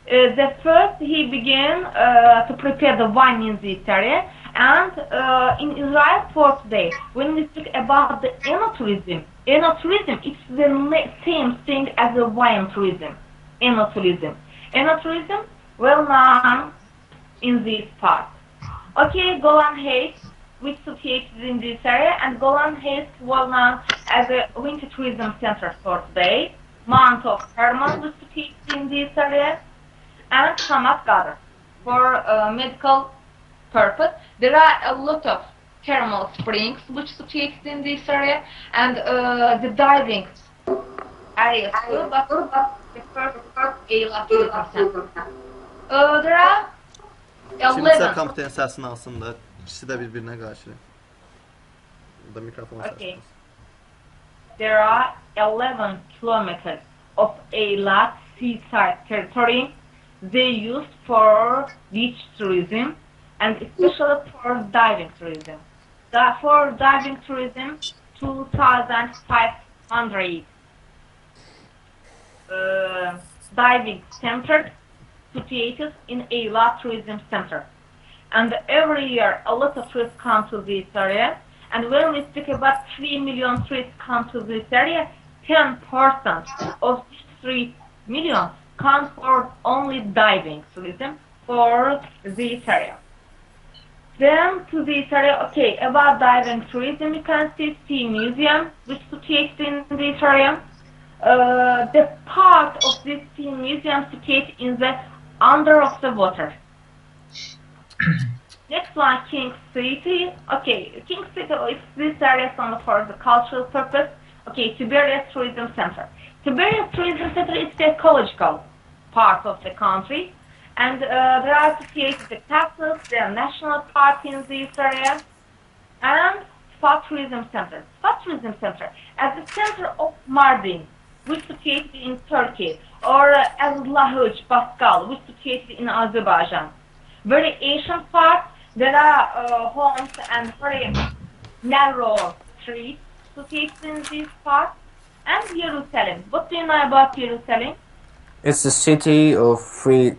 The first he began to prepare the wine in this area, and in Israel for today, when we speak about the enotourism, it's the same thing as the wine tourism. Enotourism, well known in this part. Okay, Golan Heights, which is situated in this area, and Golan Heights well known as a winter tourism center for today. Mount of Hermon, which is situated in this area, and Hamat Gadar for medical purpose. There are a lot of thermal springs which are situated in this area, and the diving areas too, but the first Eyla Tourism Center. There are 11. Kimsə kompensasiyasını alsın da, ikisi də bir-birinə qarşı. Burada mikrofon Okay. There are 11 kilometers of Eyla seaside territory they used for beach tourism and especially for diving tourism. For diving tourism, 2,500 diving centers situated in Eyla Tourism Center. And every year, a lot of tourists come to this area. And when we speak about 3 million tourists come to this area, 10% of these 3 million come for only diving tourism for this area. Then to this area, okay, about diving tourism, you can see Sea Museum, which is situated in this area. The part of this Sea Museum situated in the under of the water. Next one, King City. Okay, King City is this area only for the cultural purpose. Okay, Tiberias Tourism Center. Tiberias Tourism Center is the ecological part of the country. And there are associated the castles, the national park in this area, and Spa Tourism Center. Spa Tourism Center as the center of Mardin, which is situated in Turkey, or as Lahuj, Baskal, which is situated in Azerbaijan. Very ancient part. There are homes and very narrow streets situated in this part. And Jerusalem. What do you know about Jerusalem? It's the city of three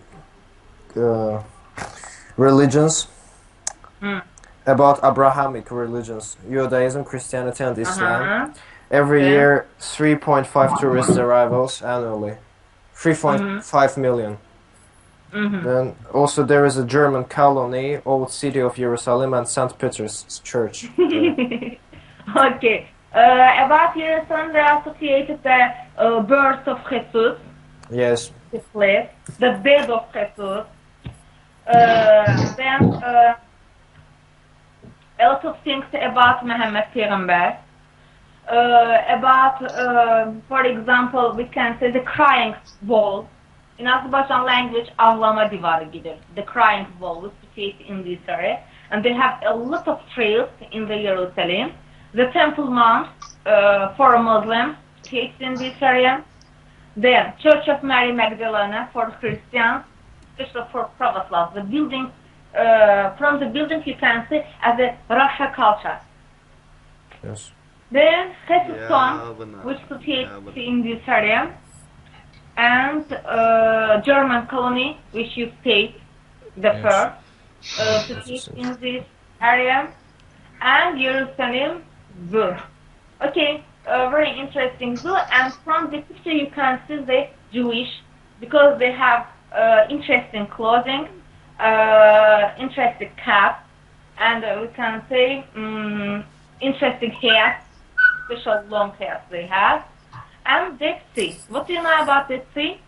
religions. About Abrahamic religions, Judaism, Christianity, and Islam. Every year, 3.5 tourist arrivals annually. 3.5 million. Then also there is a German colony, Old City of Jerusalem, and St. Peter's Church. Okay. About Jerusalem, they are associated the birth of Jesus. Yes. The place, the bed of Jesus. Then a lot of things about Muhammad Peygamber. About, for example, we can say the crying wall. In Azerbaijan language, ağlama divarı gider. The crying wall is situated in this area. And they have a lot of trails in the Jerusalem. The Temple Mount for Muslims situated in this area. Then Church of Mary Magdalene for Christians, especially for Pravoslav. The building from the building you can see as a Russia culture. Yes. Then Yeah, Stone, which yeah, situated in this area, and German colony, which you state the Yes. first, situated in this area, and Jerusalem Zoo. Okay, very interesting zoo, and from the picture you can see the Jewish, because they have interesting clothing, interesting cap, and we can say interesting hair, special long hairs they have. And Dead Sea. What do you know about Dead Sea?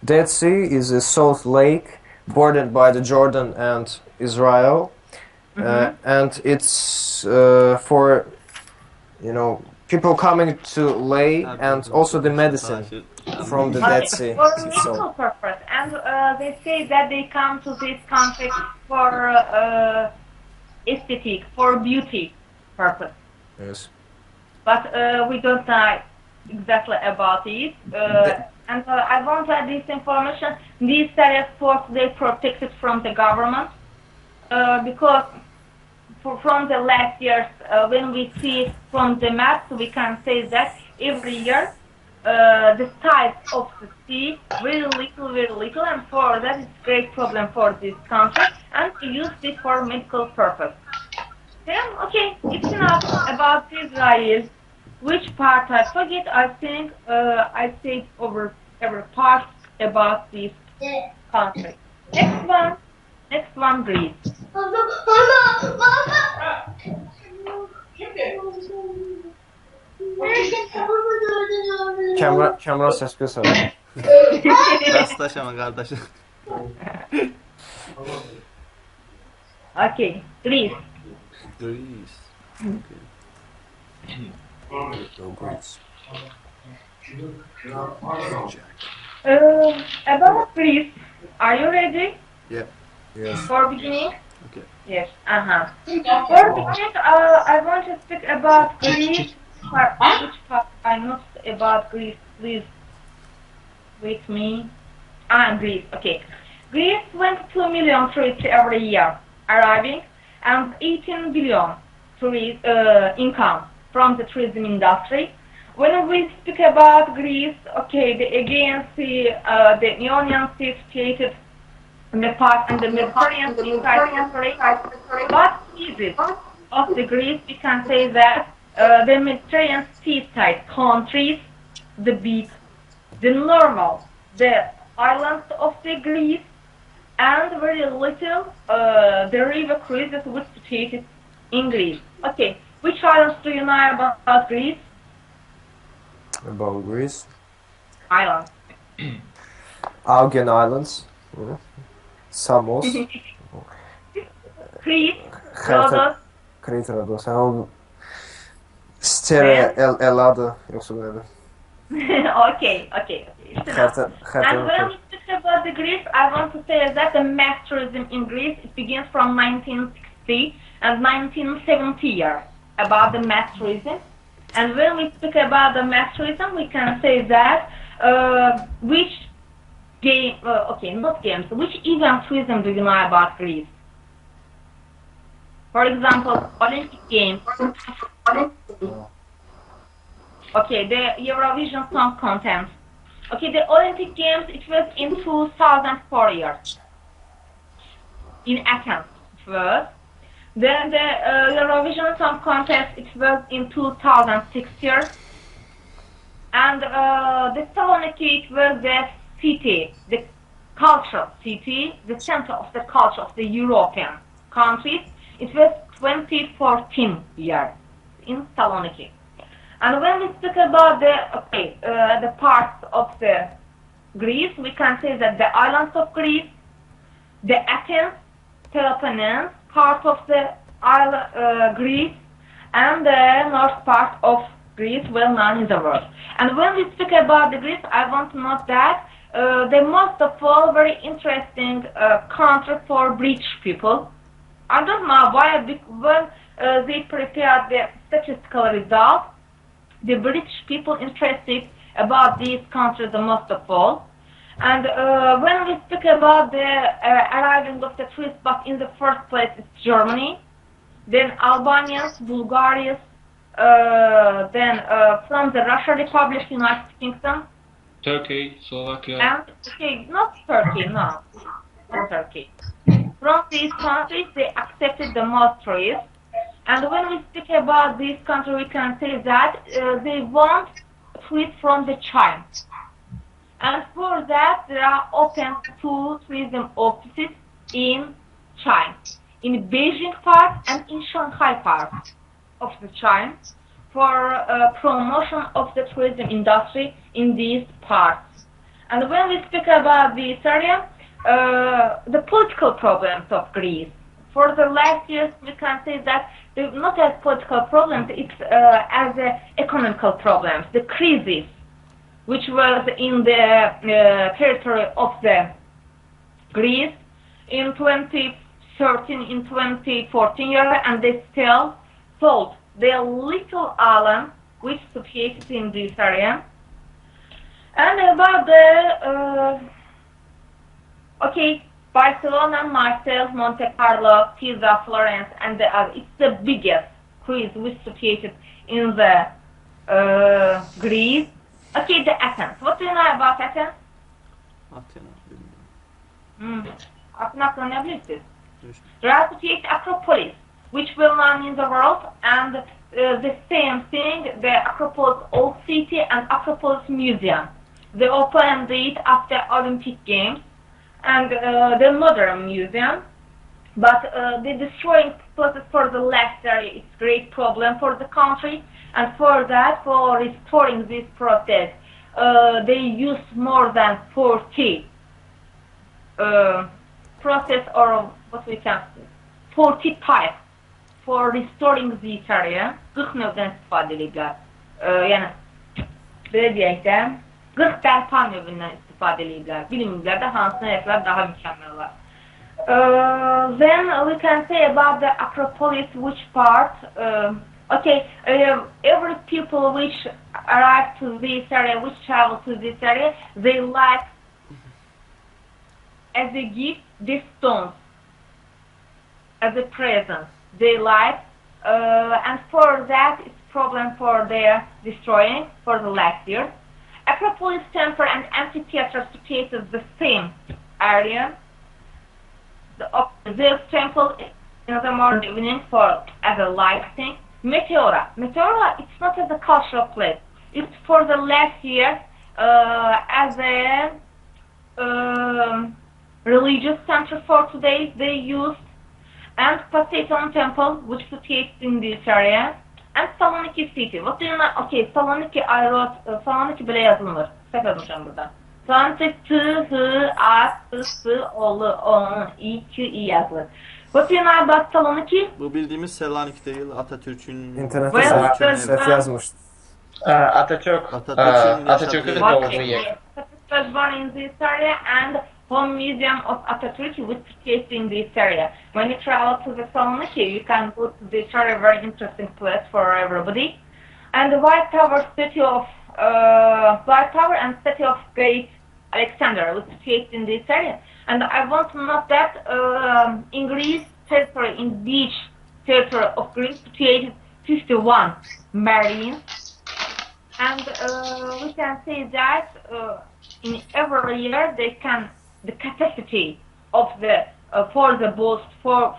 Dead Sea is a salt lake bordered by the Jordan and Israel, and it's for people coming to lay and also the medicine from the Dead Sea. For medical purpose, and they say that they come to this country for aesthetic, for beauty purpose. Yes. But we don't know exactly about it. And I want to add this information. These areas, they protected from the government because from the last years, when we see from the maps, we can say that every year the size of the sea very little, and for that it's a great problem for this country, and we use it for medical purpose. Then, okay, it's enough about Israel. Which part I forget? I think I said over every part about this country. Next one, Greece. Kamran ses göster. Rastlaşama kardeşim. Okay, Greece. Greece. Go Greece. About Greece, are you ready? Yeah. Yes. For beginning? Okay. Yes. For beginning, I want to speak about Greece. Which part I know about Greece? Please with me. Greece. Okay. Greece 22 million tourists every year arriving, and 18 billion tourist income from the tourism industry. When we speak about Greece, okay, the Aegean Sea, the Ionian Sea situated in the part and the Mediterranean Sea but east of the Greece, we can say that the Mediterranean seaside countries, the beach, the normal, the islands of the Greece, and very little the river cruises which situated in Greece. Okay, which islands do you know about Greece? About Greece? Islands. Aegean Islands. Samos. Crete, Rhodos. Crete, Rhodos. Stere Elada yoksa böyle. Okay. And when we speak about the Greece, I want to say that the mass tourism in Greece, it begins from 1960 and 1970 years about the mass tourism. And when we speak about the mass tourism, we can say that which event tourism do you know about Greece? For example, Olympic Games. Okay, the Eurovision Song Contest. Okay, the Olympic Games, it was in 2004 years. In Athens first. Then the Eurovision Song Contest, it was in 2006 years. And the Thessaloniki, it was the city, the cultural city, the center of the culture of the European countries. It was 2014 year in Thessaloniki. And when we speak about the parts of the Greece, we can say that the islands of Greece, the Athens, Peloponnese, part of the island, Greece, and the north part of Greece, well known in the world. And when we speak about the Greece, I want to note that the most of all very interesting country for British people. I don't know why, when they prepared the statistical results, the British people interested about these countries the most of all. And when we speak about the arriving of the tourists, but in the first place it's Germany, then Albanians, Bulgarians, then from the Russia Republic, United Kingdom, Turkey, Slovakia. and okay, not Turkey, no, not Turkey. From these countries, they accepted the most tourists. And when we speak about this country, we can say that they want tourists from the China. And for that, there are open two tourism offices in China, in Beijing part and in Shanghai part of the China, for promotion of the tourism industry in these parts. And when we speak about this area, the political problems of Greece. For the last years, we can say that not as political problems, it's as economical problems, the crisis, which was in the territory of the Greece in 2013, in 2014 year, and they still sold their little island, which is situated in this area. And about the okay, Barcelona, Marseille, Monte Carlo, Pisa, Florence, and the other. It's the biggest cruise which is situated in the Greece. Okay, the Athens. What do you know about Athens? Athena, bilmiyorum. Athens öğrenebilirsiniz. There are situated Acropolis, which well known in the world, and the same thing, the Acropolis Old City and Acropolis Museum. They opened it after Olympic Games, and the modern museum, but the destroying process for the last area is a great problem for the country, and for that, for restoring this process, they use more than 40 process, or what we can say, 40 types for restoring this area. 40 növdən istifadə ediblər. Yəni, belə deyək də, 40 bərpa növündən istifadə ediblər. Bilmirlər də hansına yapılar daha mükəmməl olar. Then we can say about the Acropolis, which part, okay, every people which arrive to this area, which travel to this area, they like, as a gift, these stones, as a present. They like, and for that, it's problem for their destroying for the last year. Acropolis temple and amphitheater situated the same area. The temple in the morning evening for as a light thing. Meteora, it's not as a cultural place. It's for the last year as a religious center for today. They used, and Poseidon temple, which is situated in this area, and Saloniki city. What do you know? Okay, Saloniki, I wrote Saloniki bile yazılmır. Sef yazmışım burada. Saloniki T, H, A, S, S, O, L, O, I, Q, I yazılır. What do you know about Saloniki? Bu bildiğimiz Selanik değil, Atatürk'ün... İnternette Sef yazmış. Atatürk'ün doğduğu yer. Atatürk was born in this area, and home museum of Atatürk was situated in this area. When you travel to the Saloniki, you can go to this area, very interesting place for everybody. And the White Tower, statue of White Tower and statue of Great Alexander was situated in this area. And I want to note that in Greece territory, in beach territory of Greece, situated 51 marines. And we can say that in every year they can, the capacity of the for the boat for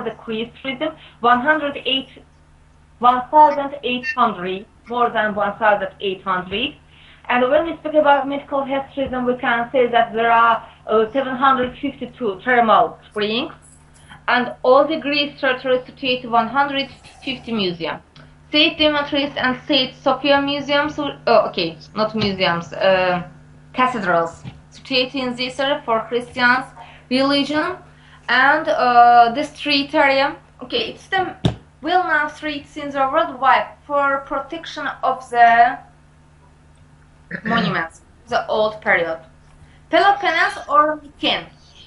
the cruise tourism 1,800, more than 1,800. And when we speak about medical health tourism, we can say that there are 752 thermal springs, and all the Greece territory situated 150 museums. St. Demetrius and St. Sophia museums, okay, not museums, cathedrals, situated in this area for Christians religion, and the street area, okay, it's the well-known streets in the worldwide for protection of the monuments, the old period. Peloponnese or Myken.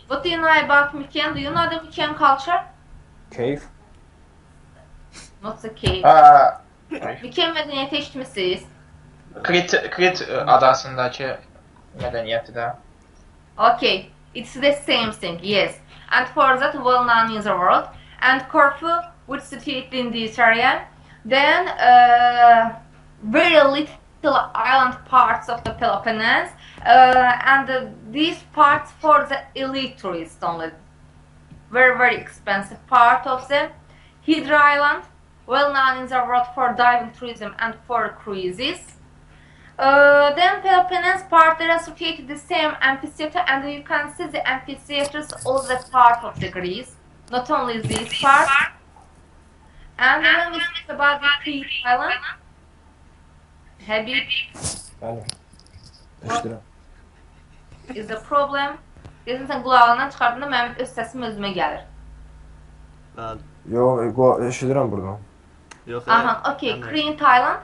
What do you know about Myken? Do you know the Myken culture? Cave. Not the cave. Myken medeniyeti eşitmişsiniz. Krit adasındaki mədəniyyəti də. Okay, it's the same thing, yes. And for that, well known in the world. And Corfu, which is situated in this area, then very little island parts of the Peloponnese, and these parts for the elite tourists only. Very, very expensive part of them. Hydra Island, well known in the world for diving tourism and for cruises. Then Peloponnese part, they are associated the same amphitheater, and you can see the amphitheaters all the part of the Greece, not only this part. And when we speak about the Crete Island, Habib, Bəli. Eşidirəm. is a problem. Dedim sən qulağından çıxardığında mənim öz səsim özümə gəlir. Bəli. Yox, eşidirəm buradan. Yox. Okay, Crete Island.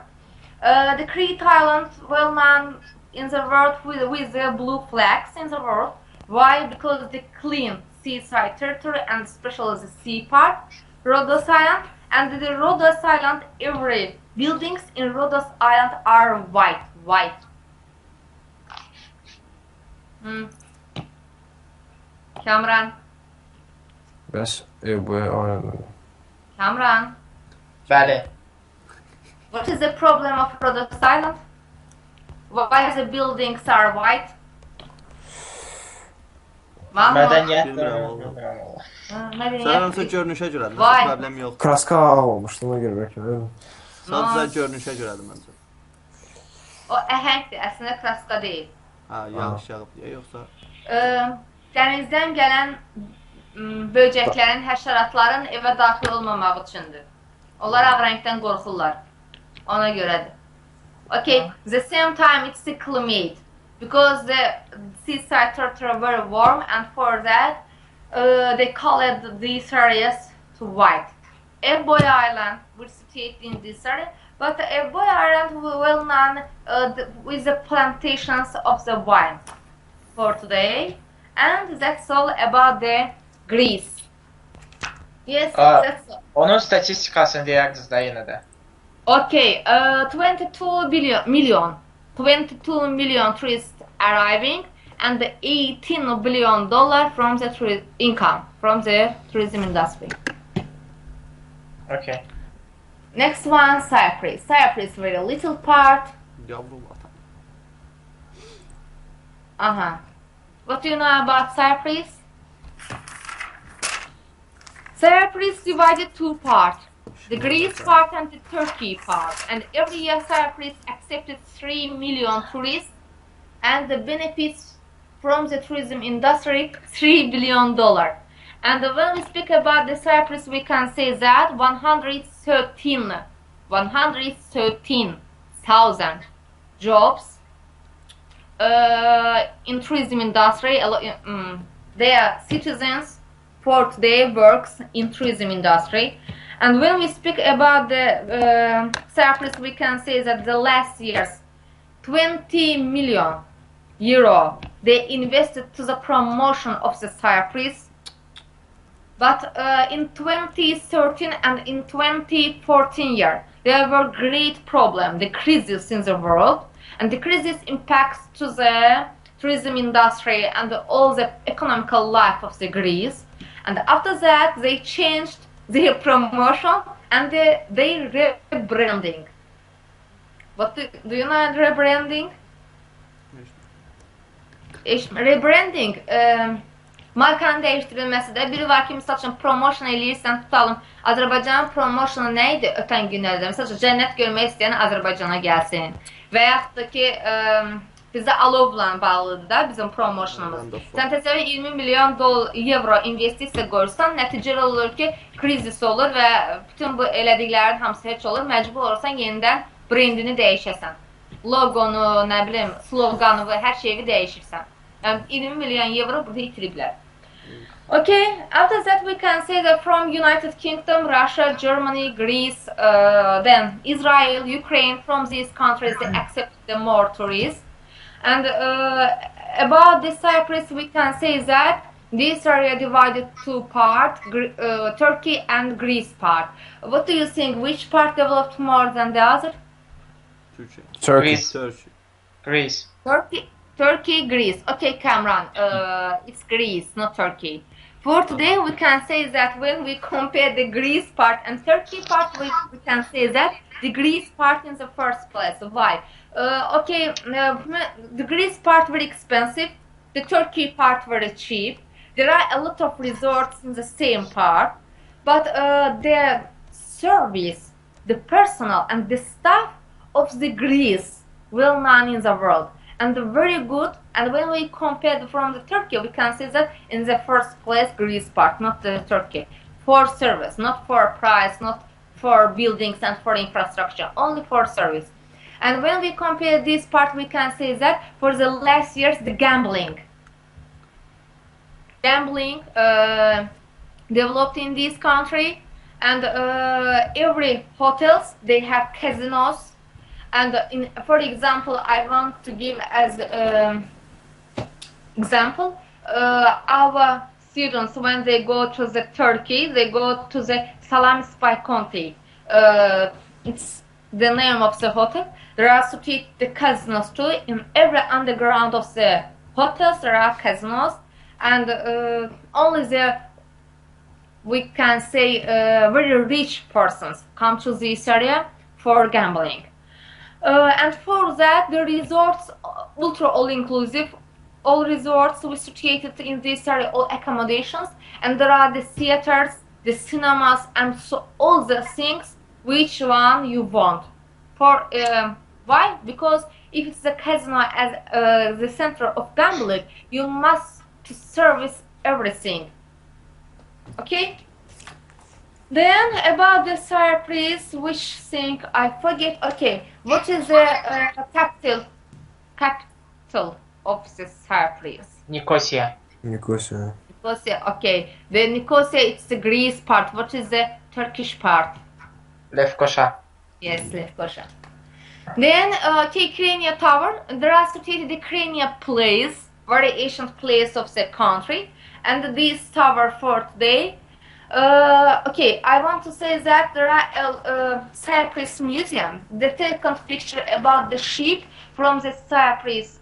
The Crete Island, well known in the world with the blue flags in the world. Why? Because the clean seaside territory and especially the sea part. Rhodos Island, and the Rhodos Island, every buildings in Rhodos Island are white. Kamran. Bəs bu aynen. Kamran. Bəli. What is the problem of Rhodos Island? Why the buildings are white? Mədəniyyət Bilmirəm. Sən Mədəniyyət. hansı görünüşə görədir? Vay. Problem yox. Kraska ağ olmuşdu ona görə bəlkə. Sadəcə görünüşə görədir məncə. O əhəngdir, əslində kraska deyil. Yağış yağıb deyə yoxsa? Dənizdən gələn böcəklərin, həşəratların evə daxil olmamağı üçündür. Onlar ağ rəngdən qorxurlar. Ona görədir. Okay, the same time it's the climate. Because the seaside territory are very warm, and for that they called these areas to white. Eboy Island, which is situated in this area, but Eboy Island well known with the plantations of the wine for today. And that's all about the Greece. Yes, that's all. Onun statistikasını deyərdiniz də yenə də. Okay, 22 million tourists arriving, and $18 billion from the income from the tourism industry. Okay. Next one, Cyprus. Cyprus, very little part. Yavru vatan. What do you know about Cyprus? Cyprus divided two parts. The Greece part and the Turkey part, and every year Cyprus accepted 3 million tourists, and the benefits from the tourism industry $3 billion. And when we speak about the Cyprus, we can say that 113,000 jobs in tourism industry. Their citizens for today works in tourism industry. And when we speak about the Cyprus, we can say that the last years, 20 million euro they invested to the promotion of the Cyprus. But in 2013 and in 2014 year, there were great problem, the crisis in the world, and the crisis impacts to the tourism industry and all the economical life of the Greece. And after that, they changed their promotion and their rebranding. What do you know rebranding? Rebranding markanın dəyişdirilməsi də biri var ki, misal üçün promotion eləyirsən, tutalım Azərbaycanın promosionu nə idi ötən günlərdə? Misal üçün cənnət görmək istəyən Azərbaycana gəlsin. Və yaxud da ki bizdə alovla bağlıdır da bizim promotionumuz. Sən təsəvvür 20 milyon euro investisiya qoyursan, nəticəli olur ki, krizis olur və bütün bu elədiklərin hamısı heç olur. Məcbur olursan yenidən brendini dəyişəsən. Logonu, nə bilim, sloganı və hər şeyi dəyişirsən. Yəni 20 milyon euro burada itiriblər. Okay, after that we can say that from United Kingdom, Russia, Germany, Greece, then Israel, Ukraine, from these countries they accept the more tourists. And about the Cyprus, we can say that this area divided two parts, Turkey and Greece part. What do you think? Which part developed more than the other? Türkiye. Turkey. Greece. Greece. Turkey. Turkey, Greece. Okay, Cameron, it's Greece, not Turkey. For today, we can say that when we compare the Greece part and Turkey part, we can say that the Greece part in the first place. Why? The Greece part very expensive, the Turkey part very cheap. There are a lot of resorts in the same part, but the service, the personnel, and the staff of the Greece well known in the world and very good. And when we compare from the Turkey, we can see that in the first place Greece part, not the Turkey, for service, not for price, not for buildings and for infrastructure, only for service. And when we compare this part, we can say that for the last years the gambling developed in this country, and every hotels they have casinos. And for example, I want to give as example our students when they go to the Turkey, they go to the Salam Spy Conti. It's the name of the hotel. There are the casinos too. In every underground of the hotels there are casinos, and only the, we can say, very rich persons come to this area for gambling. And for that, the resorts, ultra all-inclusive, all resorts we situated in this area, all accommodations, and there are the theaters, the cinemas, and so all the things which one you want. For why? Because if it's the casino as the center of gambling, you must to service everything. Okay. Then about the Cyprus, which thing I forget. Okay, what is the capital of the Cyprus? Nicosia. Nicosia. Nicosia. Okay, the Nicosia it's the Greece part. What is the Turkish part? Lefkoşa. Yes, Lefkoşa. Then Krania Tower. There are situated the Krania place, very ancient place of the country, and this tower for today. Okay, I want to say that there are a Cyprus museum. The taken picture about the ship from the Cyprus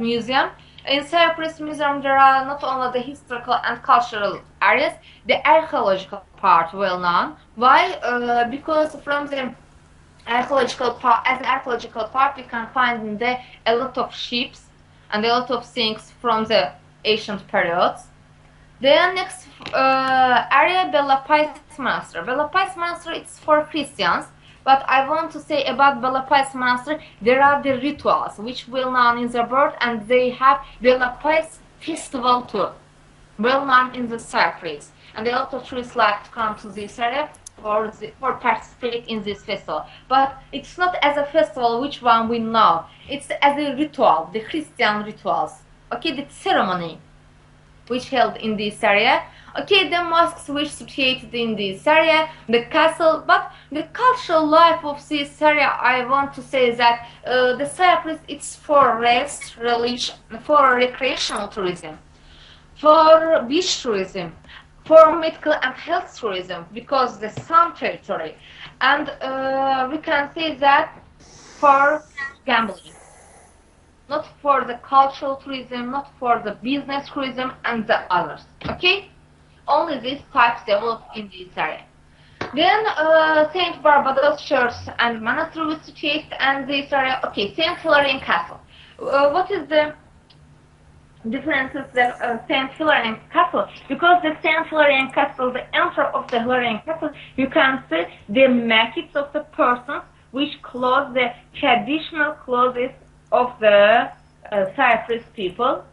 museum. In Cyprus museum there are not only the historical and cultural areas, the archaeological part well known. Why? Because from the archaeological part, as an archaeological part, we can find a lot of ships and a lot of things from the ancient periods. The next area, Bella Pais Monastery. Bella Pais Monastery it's for Christians, but I want to say about Bella Pais Monastery, there are the rituals which well known in the world, and they have Bella Pais festival too, well known in the Cyprus, and a lot of tourists like to come to this area for participate in this festival. But it's not as a festival which one we know. It's as a ritual, the Christian rituals. Okay, the ceremony which held in this area. Okay, the mosques which situated in this area, the castle, but the cultural life of this area, I want to say that the Cyprus it's for rest, religion, for recreational tourism, for beach tourism, for medical and health tourism, because the sun territory, and we can say that for gambling. Not for the cultural tourism, not for the business tourism and the others. Okay? Only these types developed in this area. Then St. Barbados Church and Monastery was situated in this area. Okay, St. Hilarion Castle. What is the differences of St. Hilarion Castle? Because the St. Hilarion Castle, the entrance of the Hilarion Castle, you can see the maquettes of the persons which clothe the traditional clothes of the Cyprus people.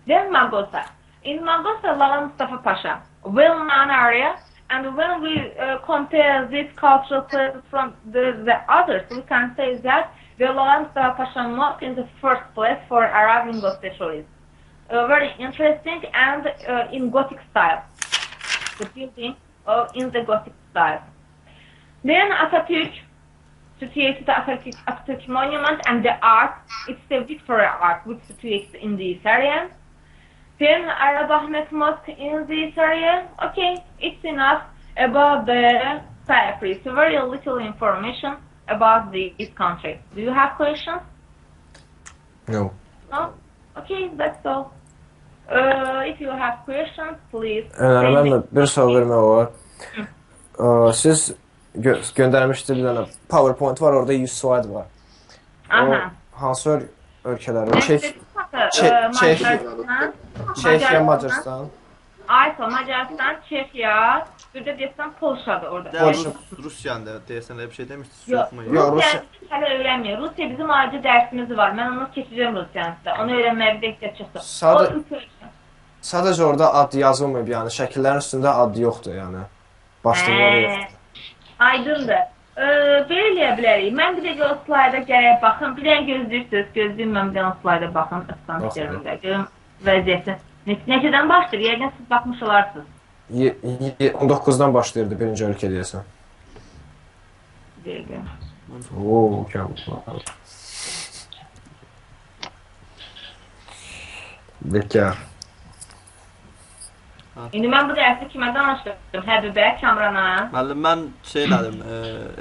Then Magosa. In Magosa, Lala Mustafa Pasha, well-known area, and when we compare this cultural places from the others, we can say that the Lala Mustafa Pasha mosque is the first place for Arabian tourists. Very interesting and in Gothic style. The building in the Gothic style. Then Atatürk, situated Atatürk Monument, and the art, it's the Victoria art which is situated in this area. Then Arab Ahmet Mosque in this area. Okay, it's enough about the Cyprus. Very little information about this country. Do you have questions? No. No? Okay, that's all. If you have questions, please. Mən bir sual vermək olar. Siz göndərmişdiniz bir dənə PowerPoint var, orada 100 slide var. O hansı ölkələr? Çekiya, Macaristan. Aysa, Macaristan, Çekiya, bir də deyəsən Polşadır orada. Rusiyanın da deyəsən elə bir şey demişdiniz, yoxmu? Rusiya hələ öyrənmir. Rusiya bizim ayrıca dərsimiz var. Mən onu keçəcəm Rusiyanı sizə. Onu öyrənməyə bir dəqiqə çıxsın. Sadəcə orada ad yazılmayıb, yəni şəkillərin üstündə ad yoxdur, yəni. Başlıqları yoxdur. Aydındır. Belə eləyə bilərik. Mən bir dəqiqə o slayda gərək baxım. Bir dəqiqə gözləyirsiniz, gözləyim mən bir dəqiqə o slayda baxım. İstanbul'da görüm vəziyyəti. Neçədən başlayır? Yəqin siz baxmış olarsınız. 19-dan başlayırdı birinci ölkə deyəsən. Bir dəqiqə. Ooo, kəmur. Bekar. İndi mən bu dərsi kimə danışdım? Həbibə, Kamrana. Müəllim, mən şey elədim,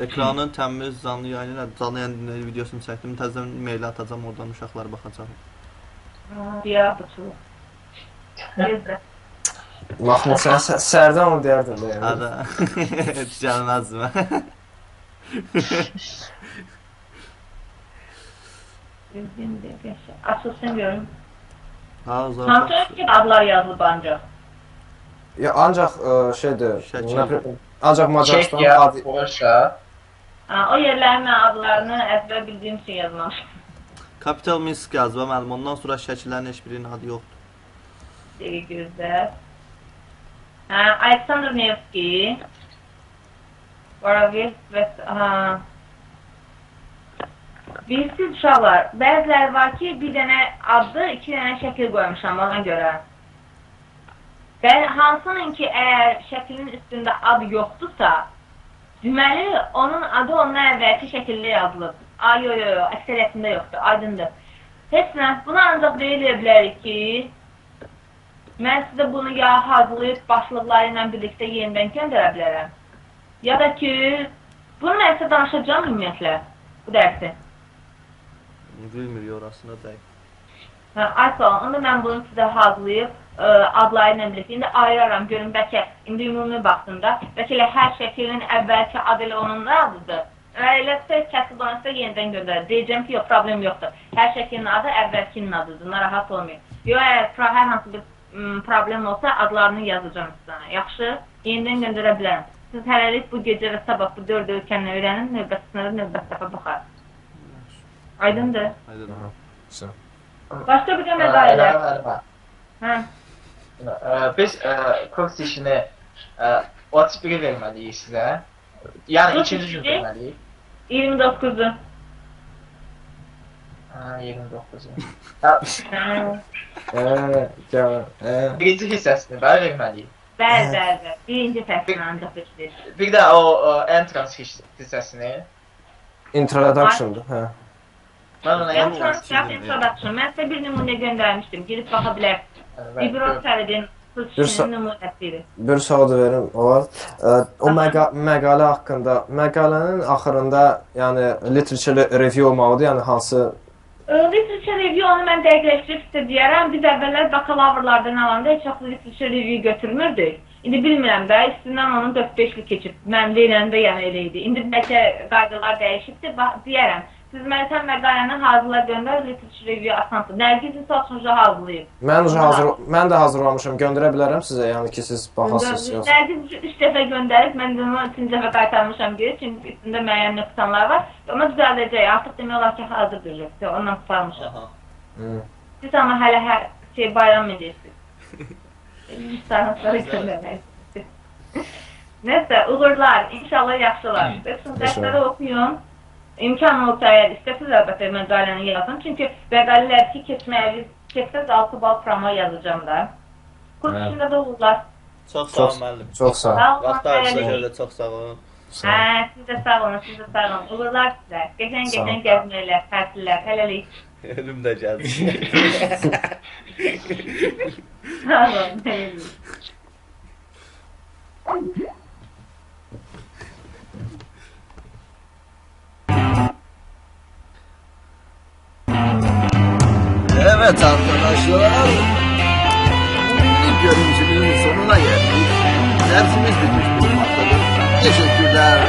ekranın təmiz canlı yayını, canlı yayını videosunu çəkdim, təzədən e-mail atacam, oradan uşaqlar baxacaq. Ya, bu çox. Mahmud, sən sərdən onu deyərdin də, yəni. Hədə, gəlməzdim. Açılsın görüm. Hansı ölkədə adlar yazılıb ancaq? Ya, ancaq şeydir, ancaq Macaristan Çekiya, Polşa. O yerlərin adlarını əzbər bildiyim üçün yazmamışım. Kapital Minsk yazıba müəllim, ondan sonra şəkillərin heç birinin adı yoxdur. Dəqiq gözlər. Aleksandr Nevski. Vorovez və... Bilirsiniz uşaqlar, bəziləri var ki, bir dənə adlı, 2 dənə şəkil qoymuşam ona görə. Hansının ki, əgər şəklin üstündə adı yoxdursa, deməli, onun adı ondan əvvəlki şəkildə yazılıb. Yox, əksəriyyətində yoxdur, aydındır. Heç nə, bunu ancaq deyilə bilərik ki, mən sizə bunu ya hazırlayıb başlıqları ilə birlikdə yenidən göndərə bilərəm. Ya da ki, bunu mən sizə danışacağım ümumiyyətlə, bu dərsi. Bilmir, orasına deyil. Aysa, onda mən bunu sizə hazırlayıb, adları ilə birlikdə. İndi ayıraram, görün, bəlkə, indi ümumi baxdığında, bəlkə elə hər şəkilin əvvəlki adı ilə onun adıdır. Eləsə, kəsib onu sizə yenidən göndərir. Deyəcəm ki, yox, problem yoxdur. Hər şəklin adı əvvəlkinin adıdır, narahat olmayın. Yox, əgər hər hansı bir problem olsa, adlarını yazacağım sizə. Yaxşı, yenidən göndərə bilərəm. Siz hələlik bu gecə və sabah bu 4 ölkəni öyrənin, növbət dəfə baxar. Aydındır. Aydındır. Başqa bir də məqalələr. Biz kurs işini o tipini verməliyik sizə. Yəni ikinci gün verməliyik. 29-u. 29-u. Birinci hissəsini verməliyik. Bəli. Birinci fəslini ancaq verir. Bir də o entrance hissəsini. Introduction-dur, hə. Mən ona introduction. Mən sizə bir nümunə göndərmişdim. Girib baxa bilərsiniz. İbrot səlidin sözçünün nümunəsidir. Bir sual da verim, olar. O məqalə haqqında, məqalənin axırında, yəni, literature review olmalıdır, yəni hansı... Literature review onu mən dəqiqləşdirib sizə deyərəm. Biz əvvəllər bakalavrlardan alanda heç vaxt literature review götürmürdük. İndi bilmirəm də, üstündən onun 4-5'lik keçib. Mən deyələndə yəni elə idi. İndi bəlkə qaydalar dəyişibdir, deyərəm. Siz mənə məqaləni hazırla göndər, literature review asansın. Nərgiz insalçınca hazırlayıb. Mən də hazırlamışım, göndərə bilərəm sizə, yəni ki, siz baxasınız. Nərgiz 3 dəfə göndərib, mən də onu 3-cü dəfə qaytarmışam geri, çünki üstündə müəyyən nöqsanlar var. Amma düzəldəcək, artıq demək olar ki, hazırdır, ondan tutarmışam. Siz amma hələ hər şey bayram edirsiniz. Müstahınızları göndərmək. Nəsə, uğurlar, inşallah yaxşılar. Dərsləri oxuyun. İmkan olsa əgər istəsiniz əlbəttə məqaləni yazın. Çünki məqalələr ki, keçsəz 6 bal promo yazacağım da. Kurs içində də olurlar. Çox sağ olun, müəllim. Çox sağ olun. Vaxt ayırınıza görə də çox sağ olun. Siz də sağ olun, Uğurlar sizə. Geçən gəzməklər, tətillər, hələlik. Ölüm də gəldi. Sağ olun, hələlik. Evet. Evet arkadaşlar, bugünlük görüntünün sonuna geldik. Dersimiz bitmiş bulunmaktadır. Teşekkürler.